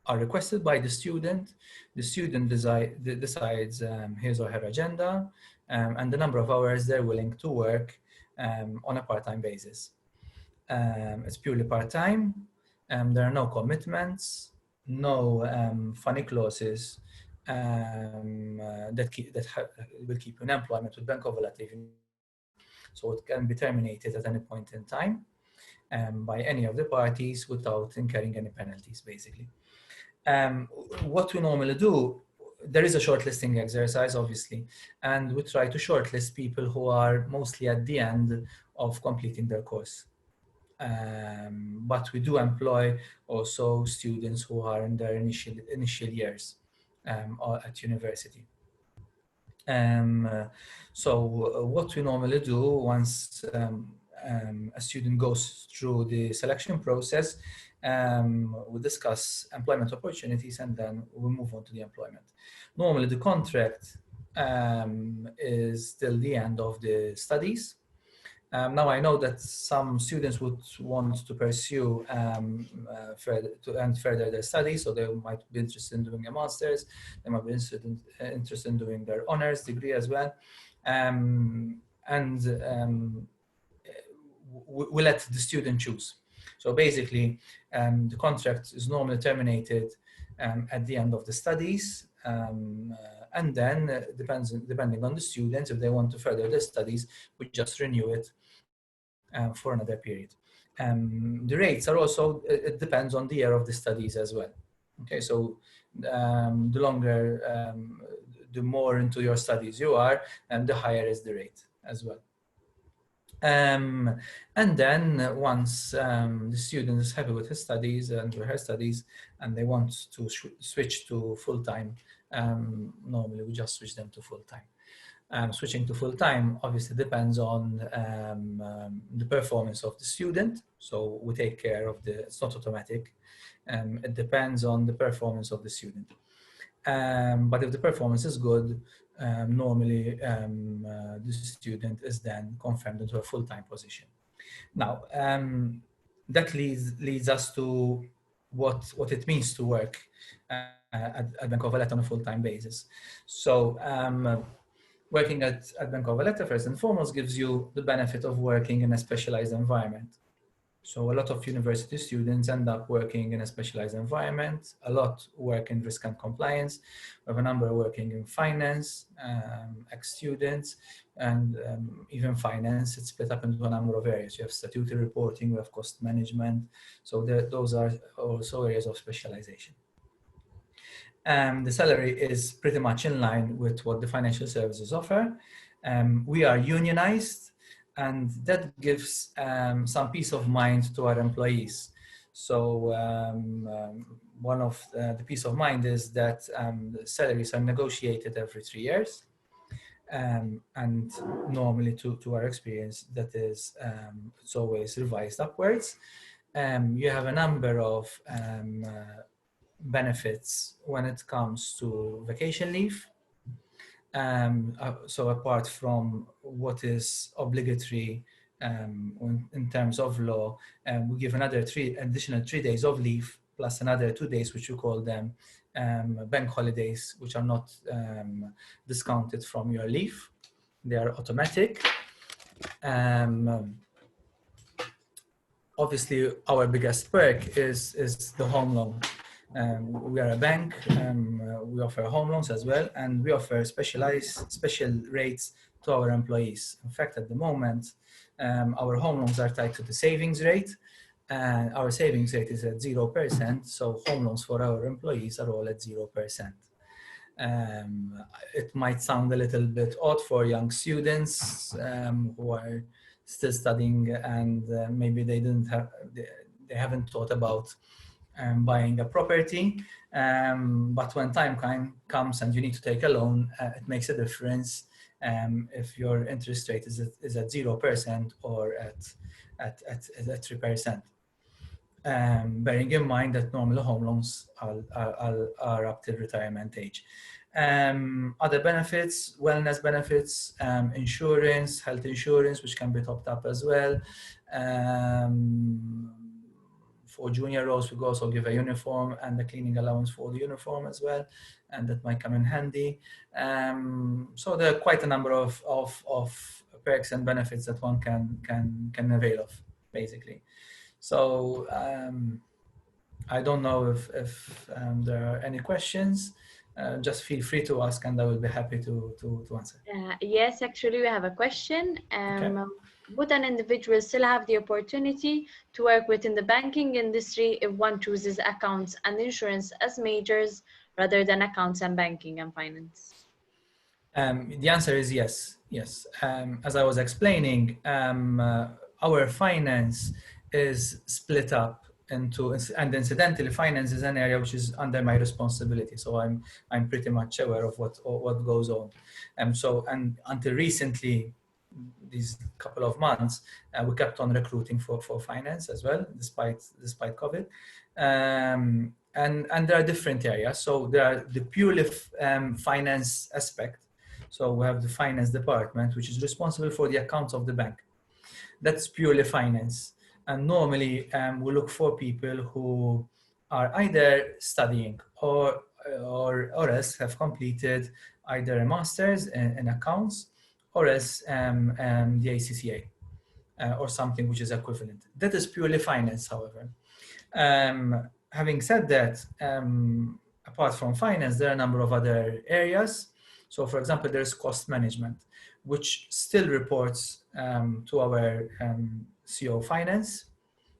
[SPEAKER 6] are requested by the student. The student decides his or her agenda and the number of hours they're willing to work on a part-time basis. It's purely part-time. There are no commitments, no funny clauses that will keep you in employment with Bank of Malta. So it can be terminated at any point in time by any of the parties without incurring any penalties, basically. What we normally do, there is a shortlisting exercise, obviously, and we try to shortlist people who are mostly at the end of completing their course. But we do employ also students who are in their initial years at university. So what we normally do once a student goes through the selection process, we discuss employment opportunities and then we move on to the employment. Normally the contract is till the end of the studies. Now I know that some students would want to pursue further their studies, so they might be interested in doing a master's, they might be interested in doing their honors degree as well, we let the student choose. So basically, the contract is normally terminated at the end of the studies, and then depending on the students, if they want to further their studies, we just renew it for another period. The rates are also, it depends on the year of the studies as well. Okay, so the longer, the more into your studies you are, and the higher is the rate as well. And then once the student is happy with his studies and with her studies, and they want to switch to full-time, normally we just switch them to full-time. Switching to full-time obviously depends on the performance of the student. So we take care of it's not automatic. It depends on the performance of the student. But if the performance is good, normally the student is then confirmed into a full-time position. Now, that leads us to what it means to work at Bank of Malta on a full-time basis. So working at Bank of Malta, first and foremost, gives you the benefit of working in a specialized environment. So a lot of university students end up working in a specialized environment. A lot work in risk and compliance. We have a number working in finance, ex-students, and even finance. It's split up into a number of areas. You have statutory reporting, we have cost management. So those are also areas of specialization. The salary is pretty much in line with what the financial services offer. We are unionized, and that gives some peace of mind to our employees. So one of the peace of mind is that the salaries are negotiated every 3 years. And normally to our experience, that is, it's always revised upwards. You have a number of benefits when it comes to vacation leave. So apart from what is obligatory in terms of law, we give another additional 3 days of leave, plus another 2 days, which we call them bank holidays, which are not discounted from your leave. They are automatic. Obviously, our biggest perk is the home loan. We are a bank, we offer home loans as well, and we offer special rates to our employees. In fact, at the moment, our home loans are tied to the savings rate, and our savings rate is at 0%, so home loans for our employees are all at 0%. It might sound a little bit odd for young students who are still studying, and maybe they haven't thought about buying a property, but when time comes and you need to take a loan, it makes a difference if your interest rate is at 0% or at 3%. Bearing in mind that normally home loans are up till retirement age. Other benefits, wellness benefits, insurance, health insurance, which can be topped up as well. For junior roles, we also give a uniform and a cleaning allowance for the uniform as well, and that might come in handy. So there are quite a number of perks and benefits that one can avail of, basically. So I don't know if there are any questions. Just feel free to ask, and I will be happy to answer.
[SPEAKER 2] Yes, actually, we have a question.
[SPEAKER 6] Okay.
[SPEAKER 2] Would an individual still have the opportunity to work within the banking industry if one chooses accounts and insurance as majors rather than accounts and banking and finance?
[SPEAKER 6] The answer is yes. Yes. As I was explaining, our finance is split up into, and incidentally, finance is an area which is under my responsibility. So I'm pretty much aware of what goes on. And until recently, these couple of months, we kept on recruiting for finance as well, despite COVID. And there are different areas. So there are the purely finance aspect. So we have the finance department, which is responsible for the accounts of the bank. That's purely finance. And normally we look for people who are either studying or else have completed either a master's in accounts or else the ACCA or something which is equivalent. That is purely finance, however. Having said that, apart from finance, there are a number of other areas. So for example, there's cost management, which still reports to our CO finance.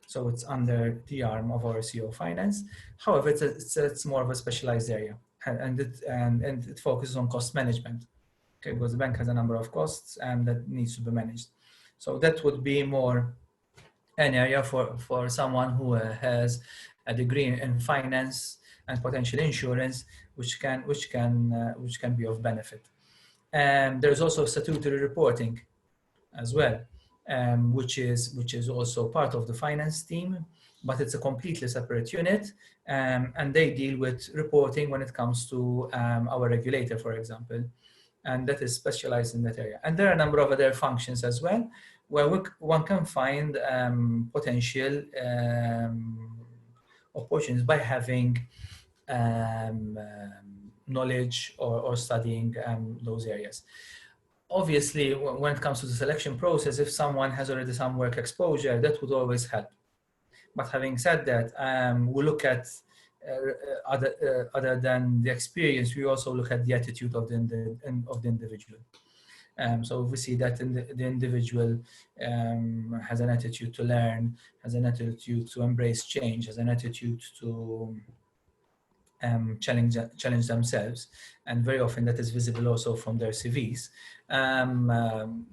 [SPEAKER 6] So it's under the arm of our CO finance. However, it's more of a specialized area, and it focuses on cost management. Okay, because the bank has a number of costs and that needs to be managed. So that would be more an area for someone who has a degree in finance and potential insurance, which can be of benefit. And there's also statutory reporting as well, which is also part of the finance team, but it's a completely separate unit, and they deal with reporting when it comes to our regulator, for example, and that is specialized in that area. And there are a number of other functions as well, where one can find potential opportunities by having knowledge or studying those areas. Obviously, when it comes to the selection process, if someone has already some work exposure, that would always help. But having said that, we look at other than the experience, we also look at the attitude of the individual. So if we see that the individual has an attitude to learn, has an attitude to embrace change, has an attitude to challenge themselves, and very often that is visible also from their CVs.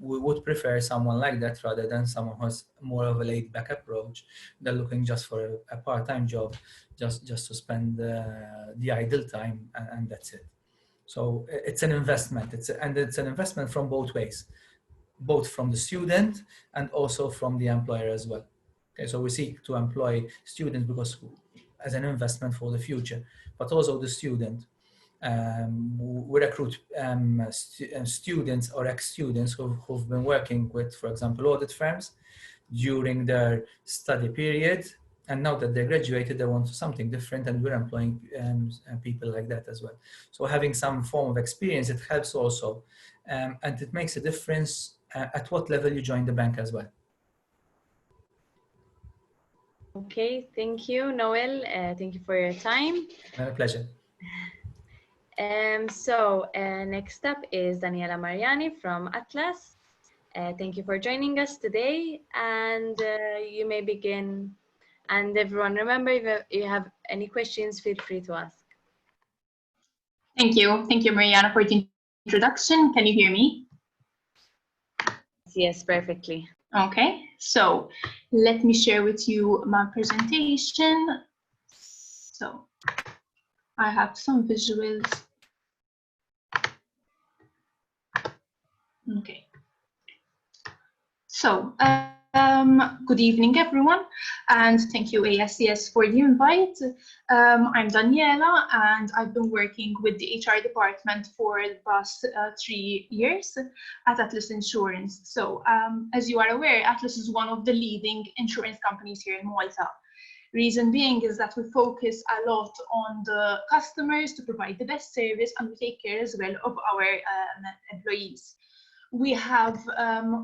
[SPEAKER 6] We would prefer someone like that rather than someone who has more of a laid-back approach. They're looking just for a part-time job, just to spend the idle time, and that's it. So it's an investment. It's an investment from both ways, both from the student and also from the employer as well. Okay, so we seek to employ students because as an investment for the future, but also the student. We recruit students or ex-students who've been working with, for example, audit firms during their study period. And now that they graduated, they want something different, and we're employing people like that as well. So having some form of experience, it helps also. And it makes a difference at what level you join the bank as well.
[SPEAKER 2] Okay, thank you, Noel. Thank you for your time.
[SPEAKER 6] My pleasure.
[SPEAKER 2] So next up is Daniela Mariani from Atlas. Thank you for joining us today, and you may begin. And everyone, remember, if you have any questions, feel free to ask.
[SPEAKER 7] Thank you, Mariana, for the introduction. Can you hear me?
[SPEAKER 2] Yes, perfectly.
[SPEAKER 7] Okay, so let me share with you my presentation. So I have some visuals. Okay. So, good evening, everyone, and thank you, ASCS, for the invite. I'm Daniela, and I've been working with the HR department for the past 3 years at Atlas Insurance. So, as you are aware, Atlas is one of the leading insurance companies here in Malta. Reason being is that we focus a lot on the customers to provide the best service, and we take care as well of our employees. We have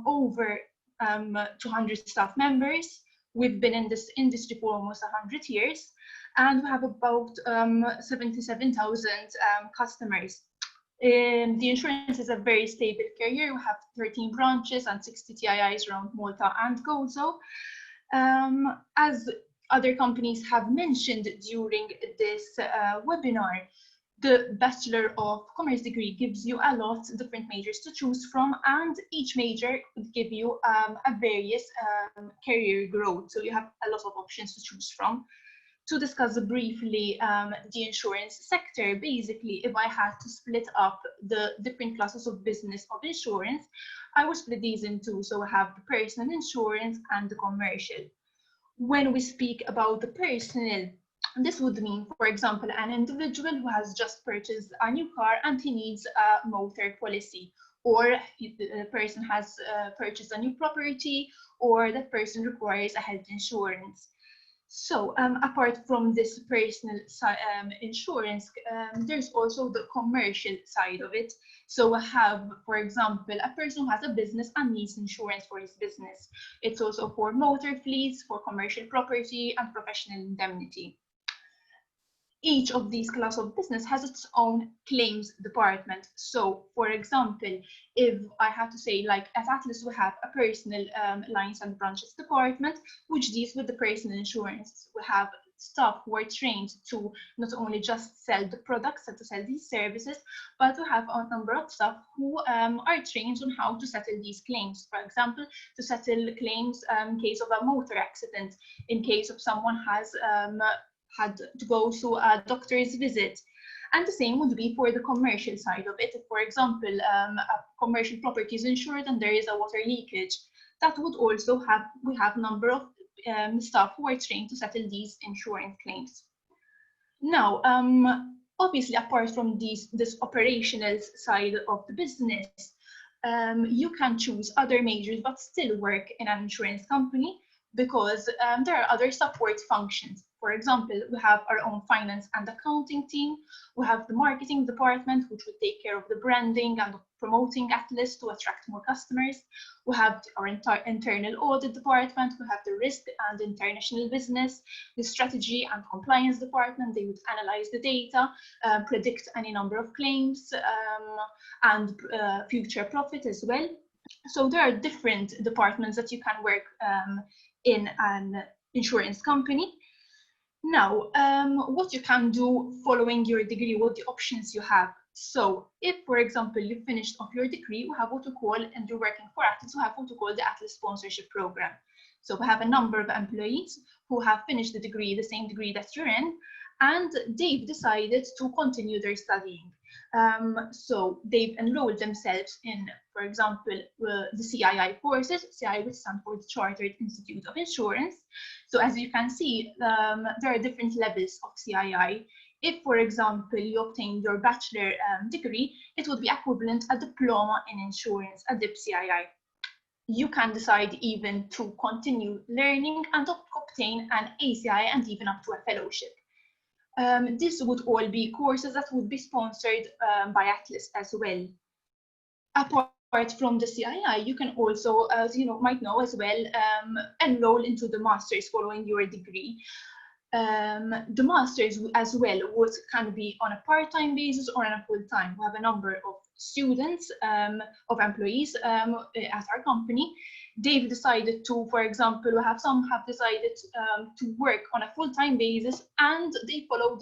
[SPEAKER 7] over 200 staff members. We've been in this industry for almost 100 years, and we have about 77,000 customers. The insurance is a very stable carrier. We have 13 branches and 60 TIIs around Malta and Gozo. As other companies have mentioned during this webinar, the Bachelor of Commerce degree gives you a lot of different majors to choose from, and each major would give you a various career growth. So you have a lot of options to choose from. To discuss briefly the insurance sector, basically, if I had to split up the different classes of business of insurance, I would split these in two. So I have the personal insurance and the commercial. When we speak about the personal, this would mean, for example, an individual who has just purchased a new car and he needs a motor policy, or the person has purchased a new property, or that person requires a health insurance. So apart from this personal insurance, there's also the commercial side of it. So we have, for example, a person who has a business and needs insurance for his business. It's also for motor fleets, for commercial property, and professional indemnity. Each of these class of business has its own claims department. So, for example, if I have to say, like at Atlas, we have a personal lines and branches department, which deals with the personal insurance. We have staff who are trained to not only just sell the products and to sell these services, but we have a number of staff who are trained on how to settle these claims. For example, to settle claims in case of a motor accident, in case of someone has had to go to a doctor's visit. And the same would be for the commercial side of it. If, for example, a commercial property is insured and there is a water leakage, that would also we have a number of staff who are trained to settle these insurance claims. Now, obviously, apart from this operational side of the business, you can choose other majors but still work in an insurance company, because there are other support functions. For example, we have our own finance and accounting team. We have the marketing department, which will take care of the branding and promoting Atlas to attract more customers. We have our internal audit department. We have the risk and international business, the strategy and compliance department. They would analyze the data, predict any number of claims, and future profit as well. So there are different departments that you can work in an insurance company. Now, what you can do following your degree, what the options you have. So if, for example, you finished off your degree, we have what we call, and you're working for Atlas, we have what we call the Atlas Sponsorship Program. So we have a number of employees who have finished the degree, the same degree that you're in, and they've decided to continue their studying. So they've enrolled themselves in, for example, the CII courses, CII which stands for the Chartered Institute of Insurance. So as you can see, there are different levels of CII. If, for example, you obtain your bachelor degree, it would be equivalent a diploma in insurance, a DIP-CII. You can decide even to continue learning and obtain an ACI and even up to a fellowship. This would all be courses that would be sponsored by Atlas as well. Apart from the CII, you can also, as you might know as well, enroll into the master's following your degree. The master's as well can be on a part-time basis or on a full-time. We have a number of students, of employees at our company. They've decided to, for example, some have decided to work on a full-time basis, and they follow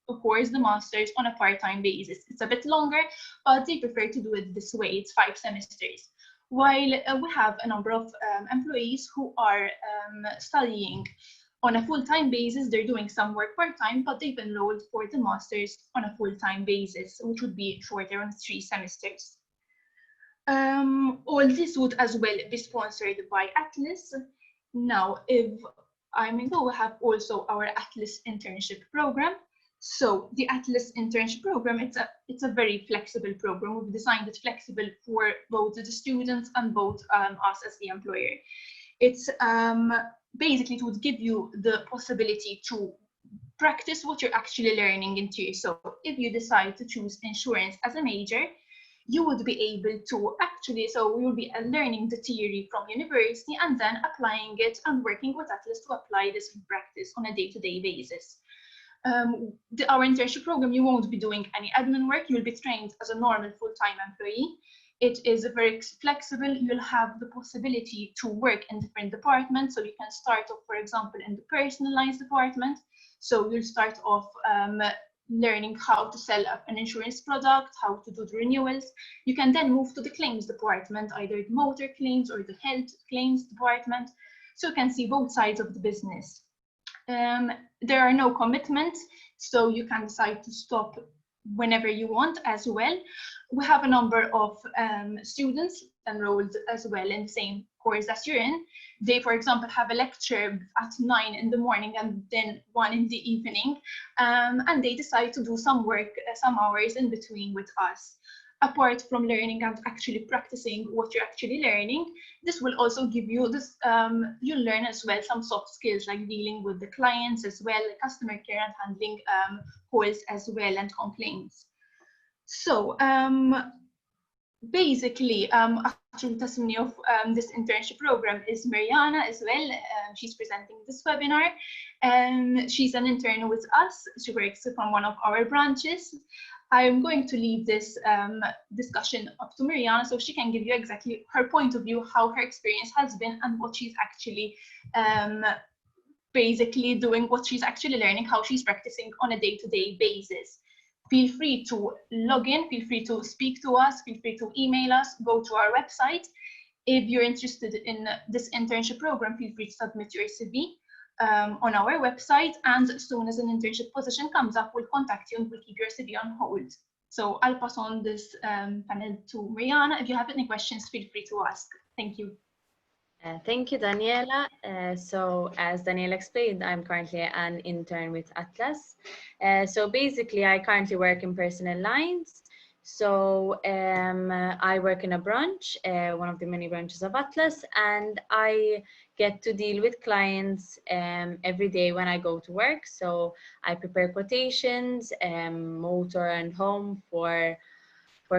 [SPEAKER 7] of course, the master's on a part-time basis. It's a bit longer, but they prefer to do it this way. It's 5 semesters. While we have a number of employees who are studying on a full-time basis. They're doing some work part-time, but they've enrolled for the master's on a full-time basis, which would be shorter on 3 semesters. All this would as well be sponsored by Atlas. Now, if I may go, we have also our Atlas internship program. So the Atlas internship program, it's a very flexible program. We've designed it flexible for both the students and both us as the employer. It's basically, it would give you the possibility to practice what you're actually learning in theory. So if you decide to choose insurance as a major, you would be able to actually, so you'll be learning the theory from university and then applying it and working with Atlas to apply this in practice on a day-to-day basis. Our internship program, you won't be doing any admin work. You'll be trained as a normal full-time employee. It is very flexible. You'll have the possibility to work in different departments. So you can start off, for example, in the personalized department. So you'll start off learning how to sell an insurance product, how to do the renewals. You can then move to the claims department, either the motor claims or the health claims department. So you can see both sides of the business. There are no commitments, so you can decide to stop whenever you want as well. We have a number of students enrolled as well in the same course as you're in. They, for example, have a lecture at 9 in the morning and then 1 in the evening, and they decide to do some work, some hours in between with us. Apart from learning and actually practicing what you're actually learning, this will also give you this, you'll learn as well some soft skills like dealing with the clients as well, customer care and handling calls as well and complaints. So basically, actually testimony of this internship program is Mariana as well. She's presenting this webinar. She's an intern with us. She works from one of our branches. I'm going to leave this discussion up to Mariana so she can give you exactly her point of view, how her experience has been and what she's actually basically doing, what she's actually learning, how she's practicing on a day-to-day basis. Feel free to log in, feel free to speak to us, feel free to email us, go to our website. If you're interested in this internship program, feel free to submit your CV on our website, and as soon as an internship position comes up, we'll contact you and we'll keep your CV on hold. So I'll pass on this panel to Mariana. If you have any questions, feel free to ask. Thank you.
[SPEAKER 2] Thank you, Daniela. So as Daniela explained, I'm currently an intern with Atlas. So basically, I currently work in personal lines. So I work in a branch, one of the many branches of Atlas, and I get to deal with clients every day when I go to work. So I prepare quotations, motor and home for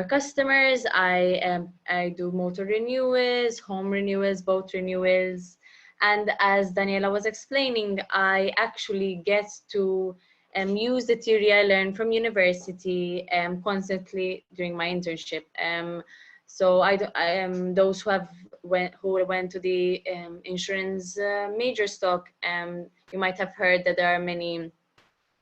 [SPEAKER 2] customers. I do motor renewals, home renewals, boat renewals. And as Daniela was explaining, I actually get to use the theory I learned from university constantly during my internship. So those who went to the insurance major stock, you might have heard that there are many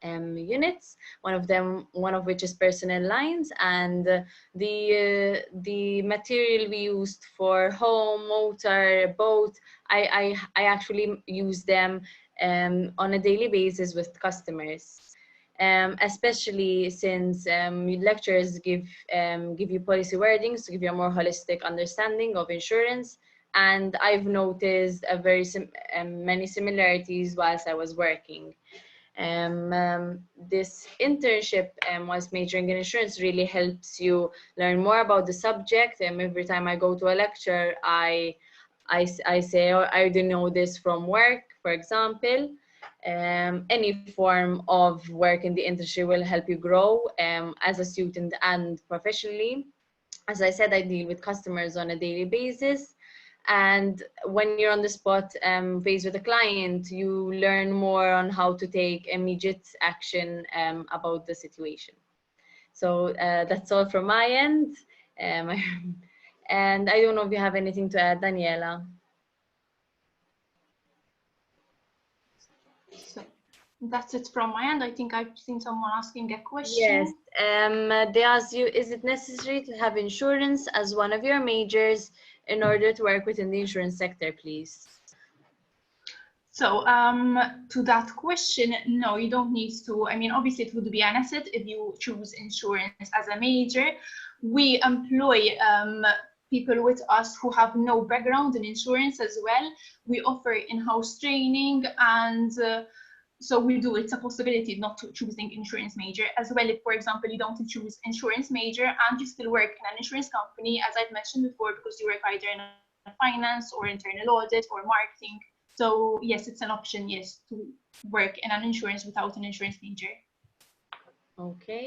[SPEAKER 2] units, one of which is personal lines, and the material we used for home, motor, boat, I actually use them on a daily basis with customers, especially since lecturers give you policy wordings to give you a more holistic understanding of insurance. And I've noticed many similarities whilst I was working. This internship was majoring in insurance really helps you learn more about the subject. Every time I go to a lecture, I say, oh, I didn't know this from work, for example. Any form of work in the industry will help you grow as a student and professionally. As I said, I deal with customers on a daily basis. And when you're on the spot faced with a client, you learn more on how to take immediate action about the situation. So that's all from my end. And I don't know if you have anything to add, Daniela.
[SPEAKER 7] So that's it from my end. I think I've seen someone asking a question.
[SPEAKER 2] Yes, they ask you, is it necessary to have insurance as one of your majors in order to work within the insurance sector, please?
[SPEAKER 7] So to that question, no, you don't need to. I mean, obviously it would be an asset if you choose insurance as a major. We employ people with us who have no background in insurance as well. We offer in-house training, and so we do. It's a possibility not to choosing insurance major as well. If, for example, you don't choose insurance major and you still work in an insurance company, as I've mentioned before, because you work either in finance or internal audit or marketing. So yes, it's an option, yes, to work in an insurance without an insurance major.
[SPEAKER 2] Okay.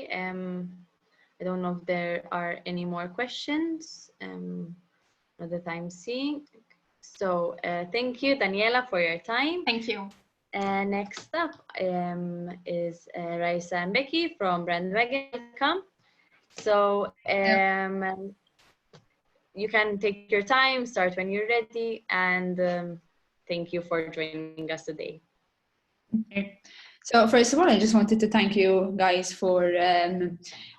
[SPEAKER 2] I don't know if there are any more questions that I'm seeing. So thank you, Daniela, for your time.
[SPEAKER 7] Thank you.
[SPEAKER 2] Next up is Raisa and Becky from Brandwagon. Welcome. So you can take your time, start when you're ready, and thank you for joining us today.
[SPEAKER 8] Okay. So first of all, I just wanted to thank you guys for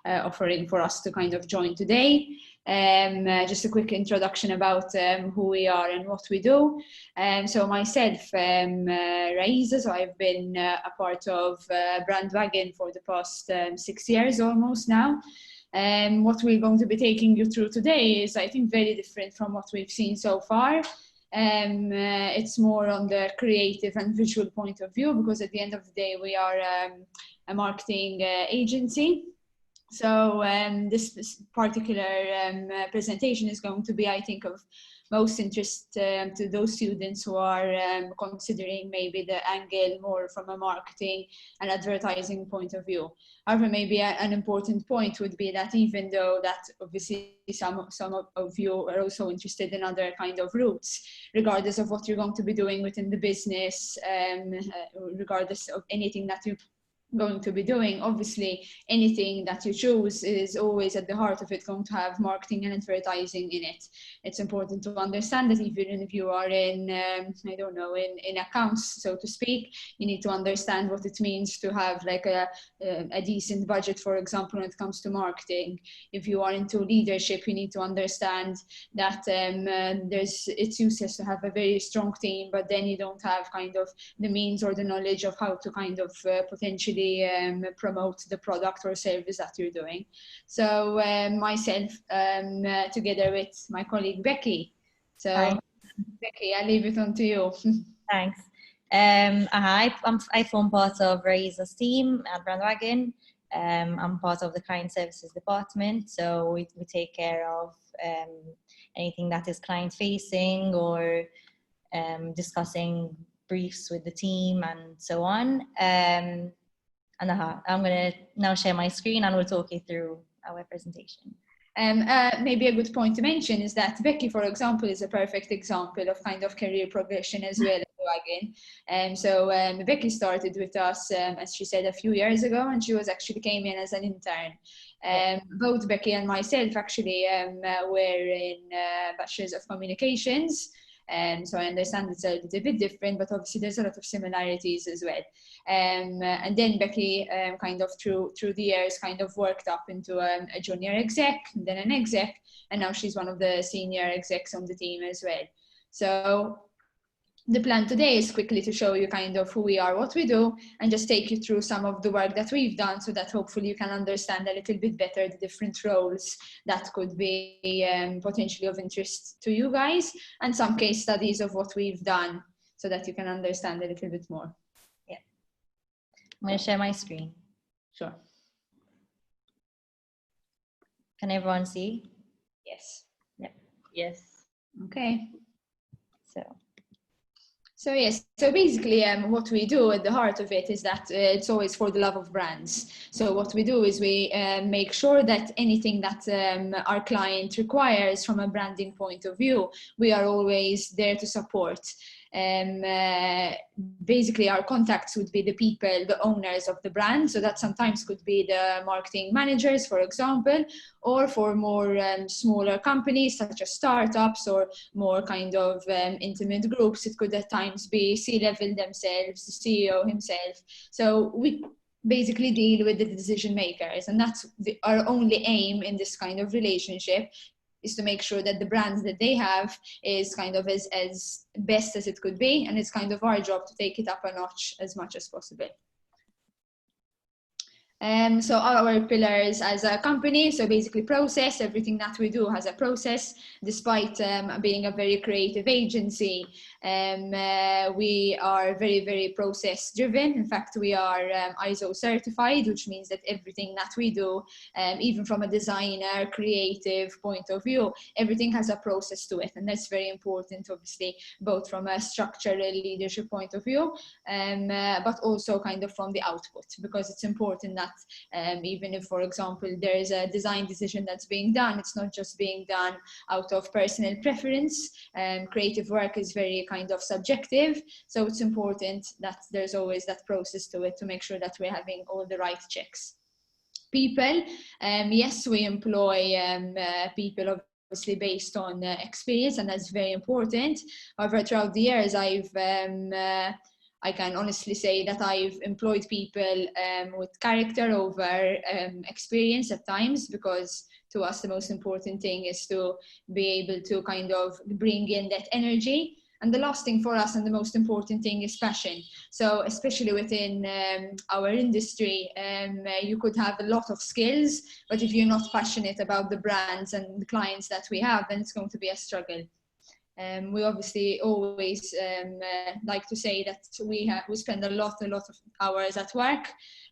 [SPEAKER 8] offering for us to kind of join today. Just a quick introduction about who we are and what we do. So myself, Raisa, so I've been a part of Brandwagon for the past 6 years almost now. What we're going to be taking you through today is, I think, very different from what we've seen so far. It's more on the creative and visual point of view, because at the end of the day we are a marketing agency. So this particular presentation is going to be, I think, of most interest to those students who are considering maybe the angle more from a marketing and advertising point of view. However, maybe an important point would be that even though that obviously some of you are also interested in other kind of routes, regardless of what you're going to be doing within the business, regardless of anything that you're going to be doing, obviously anything that you choose is always at the heart of it going to have marketing and advertising in it. It's important to understand that even if you are in I don't know, in accounts, so to speak, you need to understand what it means to have like a decent budget, for example, when it comes to marketing. If you are into leadership, you need to understand that it's useless to have a very strong team, but then you don't have kind of the means or the knowledge of how to kind of potentially promote the product or service that you're doing. So myself, together with my colleague Becky. So hi. Becky, I'll leave it on to you.
[SPEAKER 9] Thanks. I form part of Raisa's team at Brandwagon. I'm part of the client services department, so we take care of anything that is client facing or discussing briefs with the team and so on. I'm going to now share my screen and we'll talk you through our presentation.
[SPEAKER 8] Maybe a good point to mention is that Becky, for example, is a perfect example of kind of career progression as well. So Becky started with us, as she said, a few years ago, and she actually came in as an intern. Both Becky and myself actually were in Bachelors of Communications. So I understand it's a little bit different, but obviously there's a lot of similarities as well. And then Becky kind of through the years kind of worked up into a junior exec, and then an exec, and now she's one of the senior execs on the team as well. So the plan today is quickly to show you kind of who we are, what we do, and just take you through some of the work that we've done so that hopefully you can understand a little bit better the different roles that could be potentially of interest to you guys, and some case studies of what we've done so that you can understand a little bit more.
[SPEAKER 9] Yeah. I'm going to share my screen.
[SPEAKER 8] Sure.
[SPEAKER 9] Can everyone see?
[SPEAKER 8] Yes.
[SPEAKER 9] Yep.
[SPEAKER 2] Yes.
[SPEAKER 8] Okay. So yes, so basically what we do at the heart of it is that it's always for the love of brands. So what we do is we make sure that anything that our client requires from a branding point of view, we are always there to support. Basically our contacts would be the people, the owners of the brand. So that sometimes could be the marketing managers, for example, or for more smaller companies such as startups or more kind of intimate groups, it could at times be C-level themselves, the CEO himself. So we basically deal with the decision makers, and that's our only aim in this kind of relationship, is to make sure that the brand that they have is kind of as best as it could be, and it's kind of our job to take it up a notch as much as possible. So our pillars as a company, so basically process, everything that we do has a process, despite being a very creative agency. We are very, very process driven. In fact, we are ISO certified, which means that everything that we do, even from a designer, creative point of view, everything has a process to it. And that's very important, obviously, both from a structural leadership point of view, but also kind of from the output, because it's important that even if, for example, there is a design decision that's being done, it's not just being done out of personal preference. Creative work is very kind of subjective, so it's important that there's always that process to it to make sure that we're having all the right checks. People, yes, we employ people obviously based on experience, and that's very important. However, throughout the years, I can honestly say that I've employed people with character over experience at times, because to us the most important thing is to be able to kind of bring in that energy. And the last thing for us, and the most important thing, is passion. So especially within our industry, you could have a lot of skills, but if you're not passionate about the brands and the clients that we have, then it's going to be a struggle. We obviously always like to say that we spend a lot of hours at work.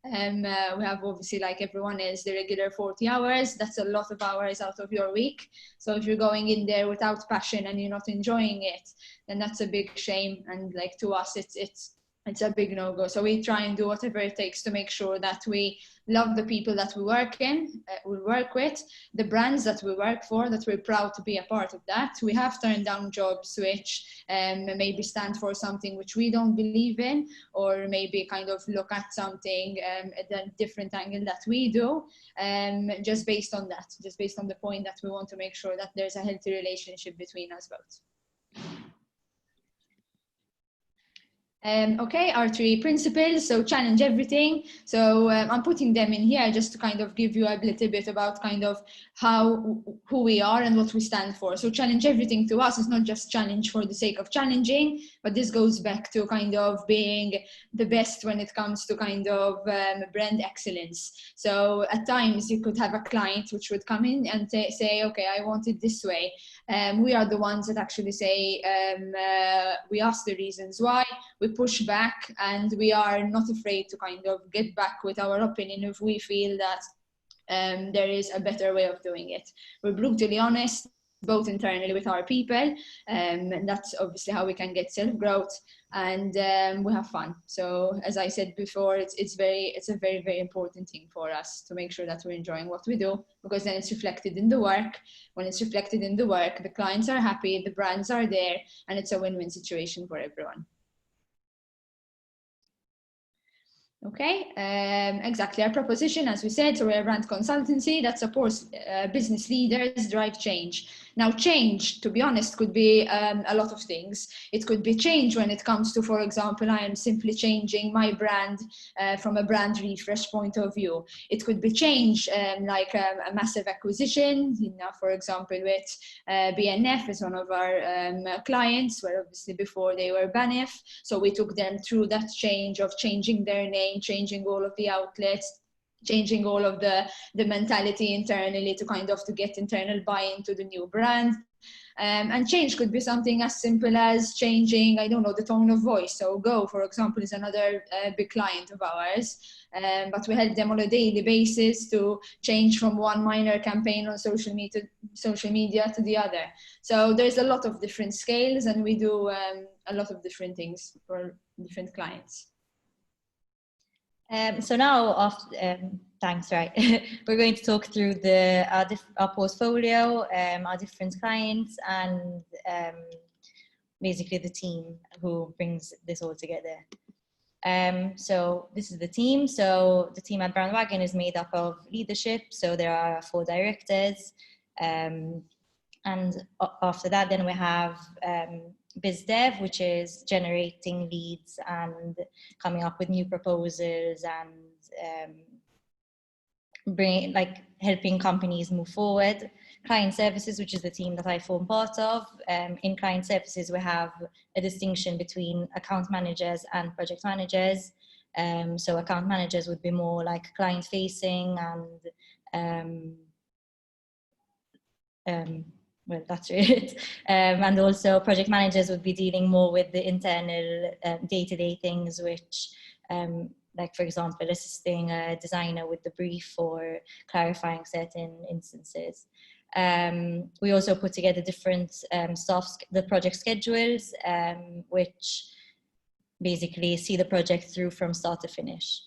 [SPEAKER 8] We have obviously, like everyone else, the regular 40 hours. That's a lot of hours out of your week. So if you're going in there without passion and you're not enjoying it, then that's a big shame. And like to us, it's a big no-go. So we try and do whatever it takes to make sure that we love the people that we work with, the brands that we work for, that we're proud to be a part of that. We have turned down jobs which maybe stand for something which we don't believe in, or maybe kind of look at something at a different angle that we do, just based on that, just based on the point that we want to make sure that there's a healthy relationship between us both. Okay, our 3 principles. So challenge everything. So I'm putting them in here just to kind of give you a little bit about kind of who we are and what we stand for. So challenge everything to us is not just challenge for the sake of challenging, but this goes back to kind of being the best when it comes to kind of brand excellence. So at times you could have a client which would come in and say, okay, I want it this way. We are the ones that actually say, we ask the reasons why, we push back, and we are not afraid to kind of get back with our opinion if we feel that there is a better way of doing it. We're brutally honest, both internally with our people, and that's obviously how we can get self-growth, and we have fun. So as I said before, it's a very, very important thing for us to make sure that we're enjoying what we do, because then it's reflected in the work. When it's reflected in the work, the clients are happy, the brands are there, and it's a win-win situation for everyone. Okay, exactly. Our proposition, as we said, so we're a brand consultancy that supports business leaders drive change. Now, change, to be honest, could be a lot of things. It could be change when it comes to, for example, I am simply changing my brand from a brand refresh point of view. It could be change like a massive acquisition, for example, with BNF is one of our clients, where obviously before they were BANF. So we took them through that change of changing their name, changing all of the outlets, changing all of the mentality internally to kind of to get internal buy-in to the new brand. And change could be something as simple as changing, I don't know, the tone of voice. So Go, for example, is another big client of ours, but we help them on a daily basis to change from one minor campaign on social media to the other. So there's a lot of different scales, and we do a lot of different things for different clients.
[SPEAKER 9] So now, thanks, right. We're going to talk through our portfolio, our different clients, and basically the team who brings this all together. So this is the team. So the team at Brandwagon is made up of leadership. So there are 4 directors. And after that, then we have biz dev, which is generating leads and coming up with new proposals and helping companies move forward. Client services, which is the team that I form part of. In client services, we have a distinction between account managers and project managers. So account managers would be more like client facing, and well, that's it. And also project managers would be dealing more with the internal day-to-day things, which like, for example, assisting a designer with the brief or clarifying certain instances. We also put together different the project schedules, which basically see the project through from start to finish.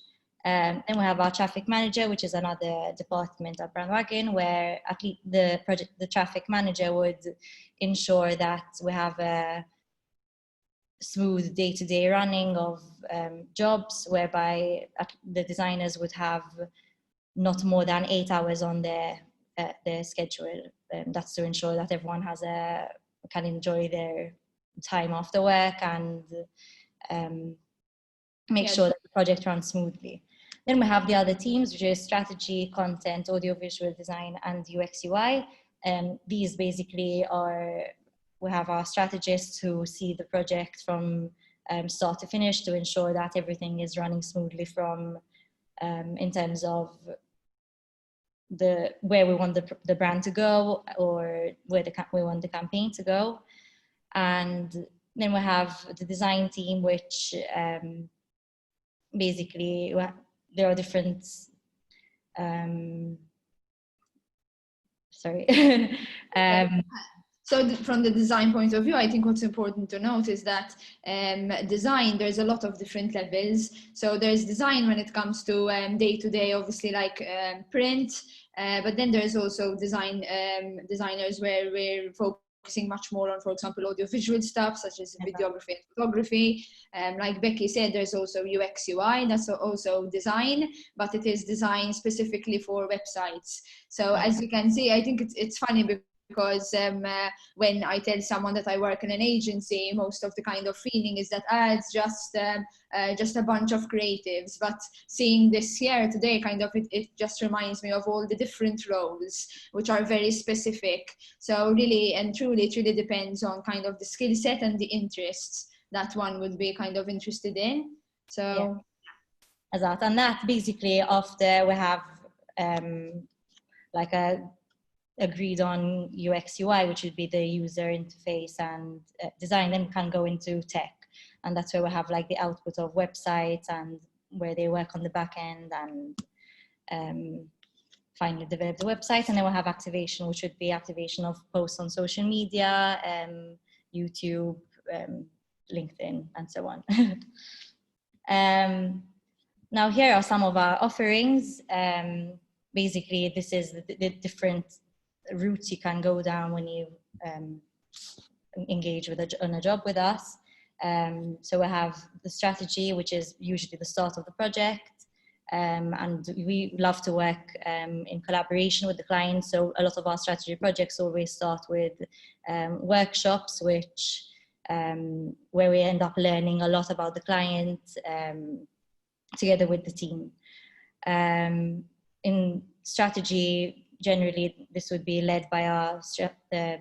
[SPEAKER 9] Then we have our traffic manager, which is another department at Brandwagon, where at least the traffic manager would ensure that we have a smooth day-to-day running of jobs, whereby the designers would have not more than 8 hours on their schedule. That's to ensure that everyone can enjoy their time after work and make sure that the project runs smoothly. Then we have the other teams, which is strategy, content, audiovisual design, and UX UI. These basically we have our strategists who see the project from start to finish to ensure that everything is running smoothly from in terms of where we want the brand to go, or where we want the campaign to go. And then we have the design team, which basically there are different
[SPEAKER 8] So from the design point of view, I think what's important to note is that design, there's a lot of different levels. So there's design when it comes to day-to-day, obviously, like print, but then there's also designers where we're focusing much more on, for example, audiovisual stuff, such as videography and photography. Like Becky said, there's also UX UI, that's also design, but it is design specifically for websites. So as you can see, I think it's funny because when I tell someone that I work in an agency, most of the kind of feeling is that it's just a bunch of creatives. But seeing this here today, kind of it just reminds me of all the different roles, which are very specific. So really and truly, it really depends on kind of the skill set and the interests that one would be kind of interested in. So
[SPEAKER 9] yeah. And that basically after we have like a agreed on UX UI, which would be the user interface and design, then we can go into tech, and that's where we have like the output of websites and where they work on the back end and finally develop the website. And then we'll have activation, which would be activation of posts on social media, YouTube, LinkedIn, and so on. Now here are some of our offerings. Basically, this is the different routes you can go down when you engage on a job with us. So we have the strategy, which is usually the start of the project. And we love to work in collaboration with the client. So a lot of our strategy projects always start with workshops, which where we end up learning a lot about the client together with the team. In strategy, generally, this would be led by our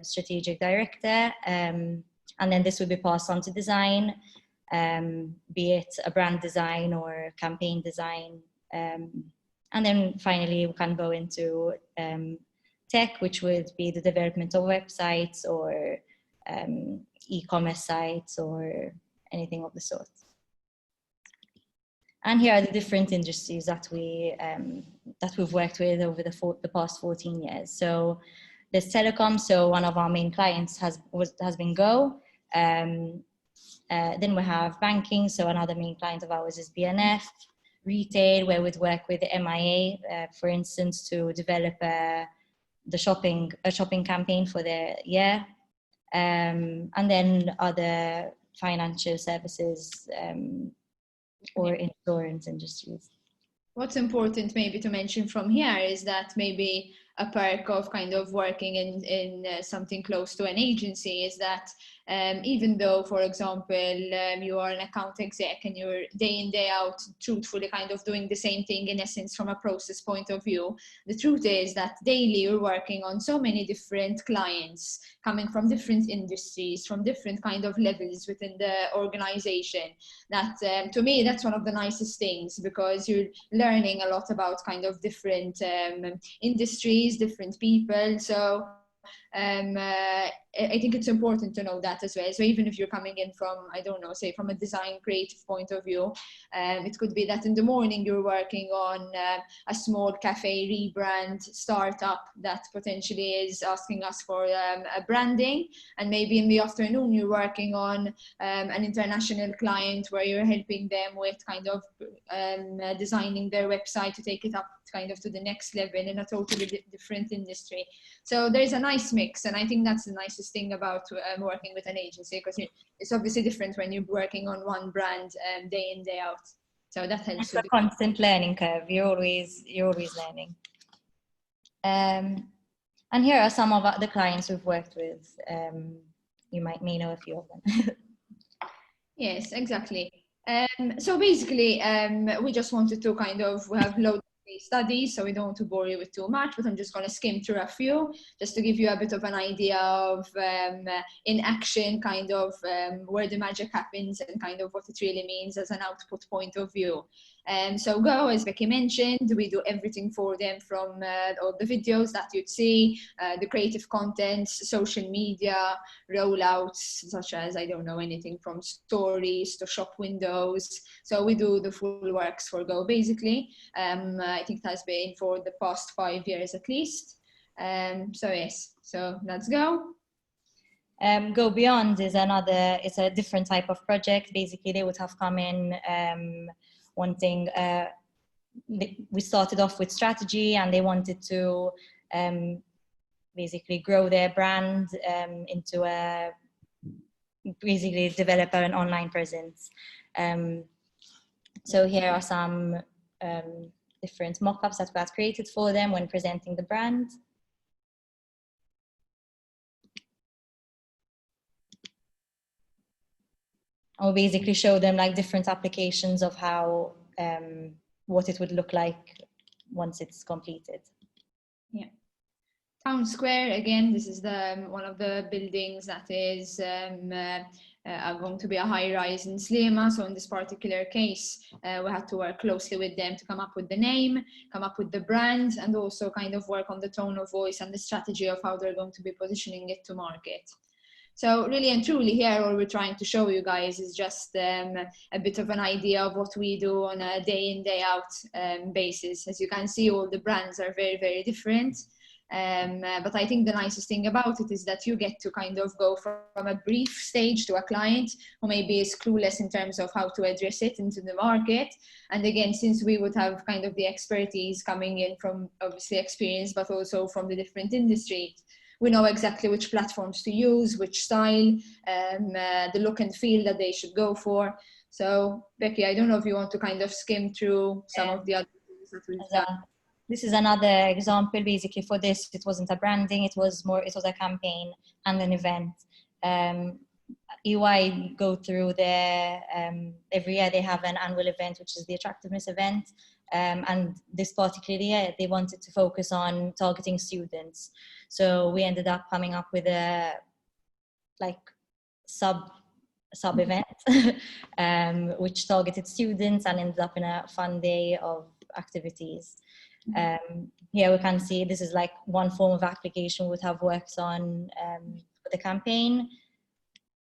[SPEAKER 9] strategic director, and then this would be passed on to design, be it a brand design or campaign design. And then finally, we can go into tech, which would be the development of websites or e-commerce sites or anything of the sort. And here are the different industries that we've worked with over the past 14 years. So there's telecom. So one of our main clients has been Go. Then we have banking. So another main client of ours is BNF. Retail, where we'd work with the MIA, for instance, to develop a shopping campaign for the year. And then other financial services or insurance industries.
[SPEAKER 8] What's important maybe to mention from here is that maybe a perk of kind of working in something close to an agency is that even though, for example, you are an account exec and you're day in, day out, truthfully kind of doing the same thing in essence from a process point of view, the truth is that daily you're working on so many different clients coming from different industries, from different kind of levels within the organization, that to me, that's one of the nicest things, because you're learning a lot about kind of different industries, different people. So I think it's important to know that as well. So even if you're coming in from, I don't know, say from a design creative point of view, it could be that in the morning you're working on a small cafe rebrand startup that potentially is asking us for a branding, and maybe in the afternoon you're working on an international client where you're helping them with kind of designing their website to take it up kind of to the next level in a totally different industry. So there's a nice mix, and I think that's the nicest thing about working with an agency, because it's obviously different when you're working on one brand day in, day out. So that helps.
[SPEAKER 9] It's a constant learning curve. You're always learning. And here are some of the clients we've worked with. You may know a few of them.
[SPEAKER 8] Yes, exactly. So basically, we just wanted to kind of have loads studies, so we don't want to bore you with too much, but I'm just going to skim through a few just to give you a bit of an idea of in action kind of where the magic happens and kind of what it really means as an output point of view. So Go, as Becky mentioned, we do everything for them, from all the videos that you'd see, the creative content, social media, rollouts, such as, I don't know, anything from stories to shop windows. So we do the full works for Go, basically. I think it has been for the past 5 years at least. So yes, so let's go.
[SPEAKER 9] Go Beyond is it's a different type of project. Basically, they would have come in wanting, we started off with strategy, and they wanted to basically grow their brand into basically develop an online presence. So here are some different mock-ups that we had created for them when presenting the brand. I'll basically show them like different applications of how, what it would look like once it's completed.
[SPEAKER 8] Yeah. Town Square, again, this is one of the buildings that is going to be a high-rise in Slema. So in this particular case, we had to work closely with them to come up with the name, come up with the brand, and also kind of work on the tone of voice and the strategy of how they're going to be positioning it to market. So really and truly here, all we're trying to show you guys is just a bit of an idea of what we do on a day in, day out basis. As you can see, all the brands are very, very different. But I think the nicest thing about it is that you get to kind of go from a brief stage to a client who maybe is clueless in terms of how to address it into the market. And again, since we would have kind of the expertise coming in from obviously experience, but also from the different industries, we know exactly which platforms to use, which style, the look and feel that they should go for. So Becky, I don't know if you want to kind of skim through some of the other things that we've done.
[SPEAKER 9] This is another example. Basically for this, it wasn't a branding, it was a campaign and an event. EY go through their, every year they have an annual event, which is the attractiveness event. And this particular year, they wanted to focus on targeting students. So we ended up coming up with a sub event, which targeted students and ended up in a fun day of activities. Here we can see this is like one form of application we would have worked on for the campaign,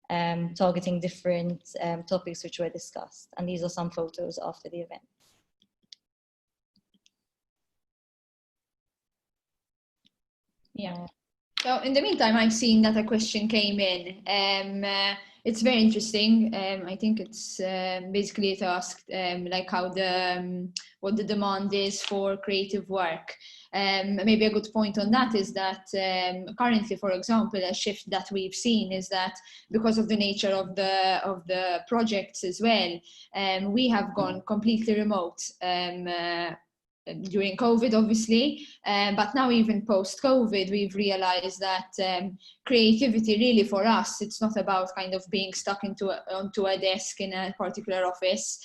[SPEAKER 9] targeting different topics which were discussed. And these are some photos after the event.
[SPEAKER 8] Yeah. So in the meantime, I've seen that a question came in. It's very interesting. I think it's basically it asked like how what the demand is for creative work. Maybe a good point on that is that currently, for example, a shift that we've seen is that because of the nature of the projects as well, we have gone completely remote. during COVID, obviously, but now even post-COVID, we've realized that creativity really for us, it's not about kind of being stuck onto a desk in a particular office.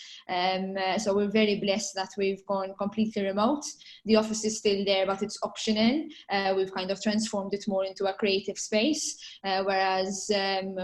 [SPEAKER 8] So we're very blessed that we've gone completely remote. The office is still there, but it's optional. We've kind of transformed it more into a creative space, whereas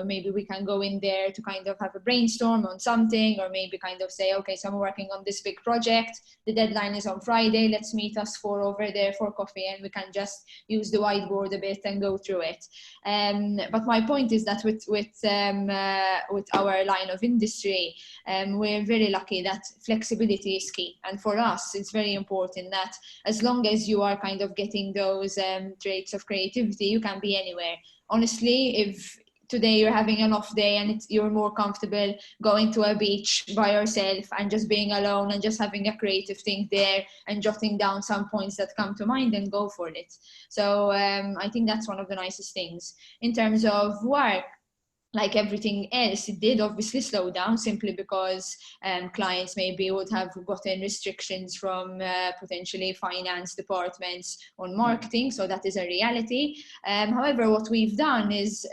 [SPEAKER 8] maybe we can go in there to kind of have a brainstorm on something, or maybe kind of say, okay, so I'm working on this big project, the deadline is on Friday, let's meet us 4 over there for coffee, and we can just use the whiteboard a bit and go through it. But my point is that with our line of industry, we're very lucky that flexibility is key. And for us, it's very important that as long as you are kind of getting those traits of creativity, you can be anywhere. Honestly, if today you're having an off day and you're more comfortable going to a beach by yourself and just being alone and just having a creative thing there and jotting down some points that come to mind, then go for it. So I think that's one of the nicest things. In terms of work, like everything else, it did obviously slow down simply because clients maybe would have gotten restrictions from potentially finance departments on marketing. So that is a reality. However, what we've done is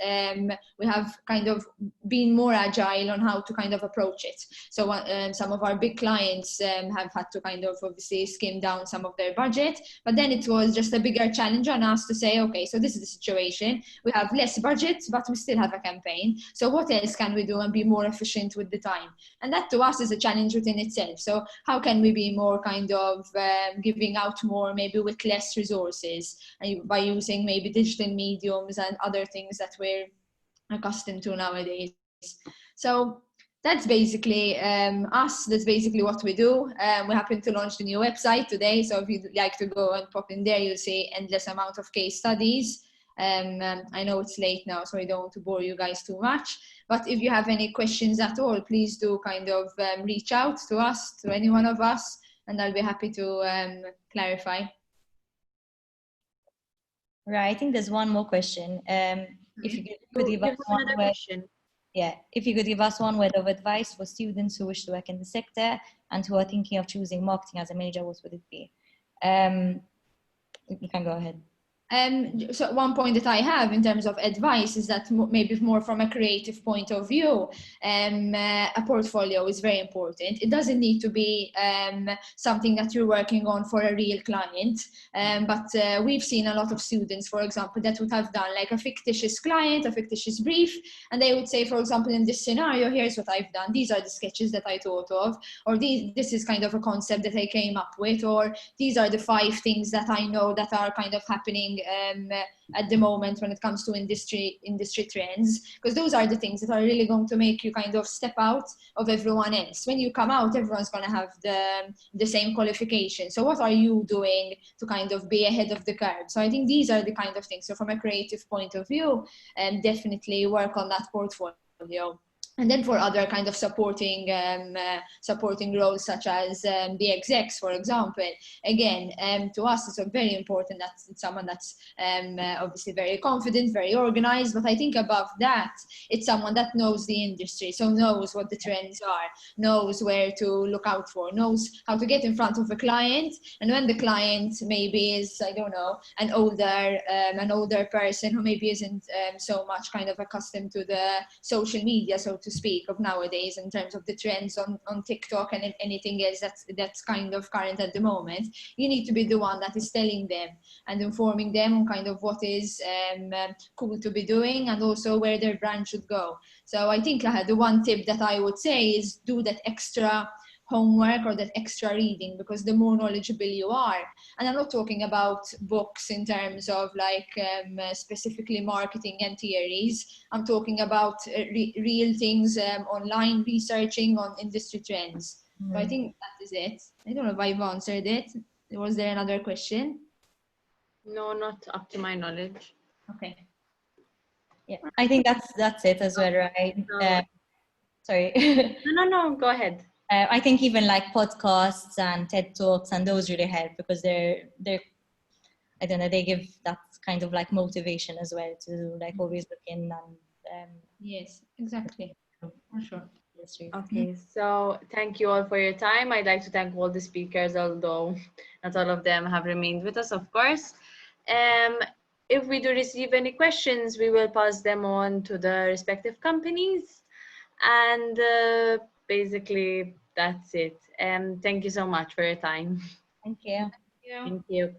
[SPEAKER 8] we have kind of been more agile on how to kind of approach it. So some of our big clients have had to kind of obviously skim down some of their budget, but then it was just a bigger challenge on us to say, okay, so this is the situation. We have less budget, but we still have a campaign. So what else can we do and be more efficient with the time? And that to us is a challenge within itself. So how can we be more kind of giving out more, maybe with less resources, and by using maybe digital mediums and other things that we're accustomed to nowadays. So that's basically us. That's basically what we do. We happen to launch the new website today. So if you'd like to go and pop in there, you'll see endless amount of case studies. I know it's late now, so I don't want to bore you guys too much. But if you have any questions at all, please do kind of reach out to us, to any one of us, and I'll be happy to clarify.
[SPEAKER 9] Right, I think there's one more question. If you could give us one word, if you could give us one word of advice for students who wish to work in the sector and who are thinking of choosing marketing as a major, what would it be? You can go ahead.
[SPEAKER 8] So one point that I have in terms of advice is that maybe more from a creative point of view, a portfolio is very important. It doesn't need to be something that you're working on for a real client, but we've seen a lot of students, for example, that would have done like a fictitious client, a fictitious brief, and they would say, for example, in this scenario, here's what I've done. These are the sketches that I thought of, or this is kind of a concept that I came up with, or these are the 5 things that I know that are kind of happening at the moment when it comes to industry trends, because those are the things that are really going to make you kind of step out of everyone else. When you come out, everyone's going to have the same qualification. So what are you doing to kind of be ahead of the curve? So I think these are the kind of things. So from a creative point of view, definitely work on that portfolio. And then for other kind of supporting roles, such as the execs, for example, again, to us, it's very important that it's someone that's obviously very confident, very organized. But I think above that, it's someone that knows the industry, so knows what the trends are, knows where to look out for, knows how to get in front of a client. And when the client maybe is, I don't know, an older person who maybe isn't so much kind of accustomed to the social media, so to speak, of nowadays in terms of the trends on TikTok and anything else that's kind of current at the moment, you need to be the one that is telling them and informing them on kind of what is cool to be doing and also where their brand should go. So I think the one tip that I would say is do that extra homework or that extra reading, because the more knowledgeable you are, and I'm not talking about books in terms of like specifically marketing and theories, I'm talking about real things online, researching on industry trends. So I think that is it. I don't know if I've answered it. Was there another question? No, not up to my knowledge. Okay.
[SPEAKER 9] Yeah, I think that's it as well, right? Sorry.
[SPEAKER 2] No, go ahead.
[SPEAKER 9] I think even like podcasts and TED Talks and those really help, because they're I don't know, they give that kind of like motivation as well to like always look in and
[SPEAKER 8] yes, exactly, for sure.
[SPEAKER 9] industries.
[SPEAKER 2] Okay, so thank you all for your time. I'd like to thank all the speakers, although not all of them have remained with us, of course. If we do receive any questions, we will pass them on to the respective companies. And basically, that's it. Thank you so much for your time.
[SPEAKER 9] Thank you.
[SPEAKER 2] Thank you.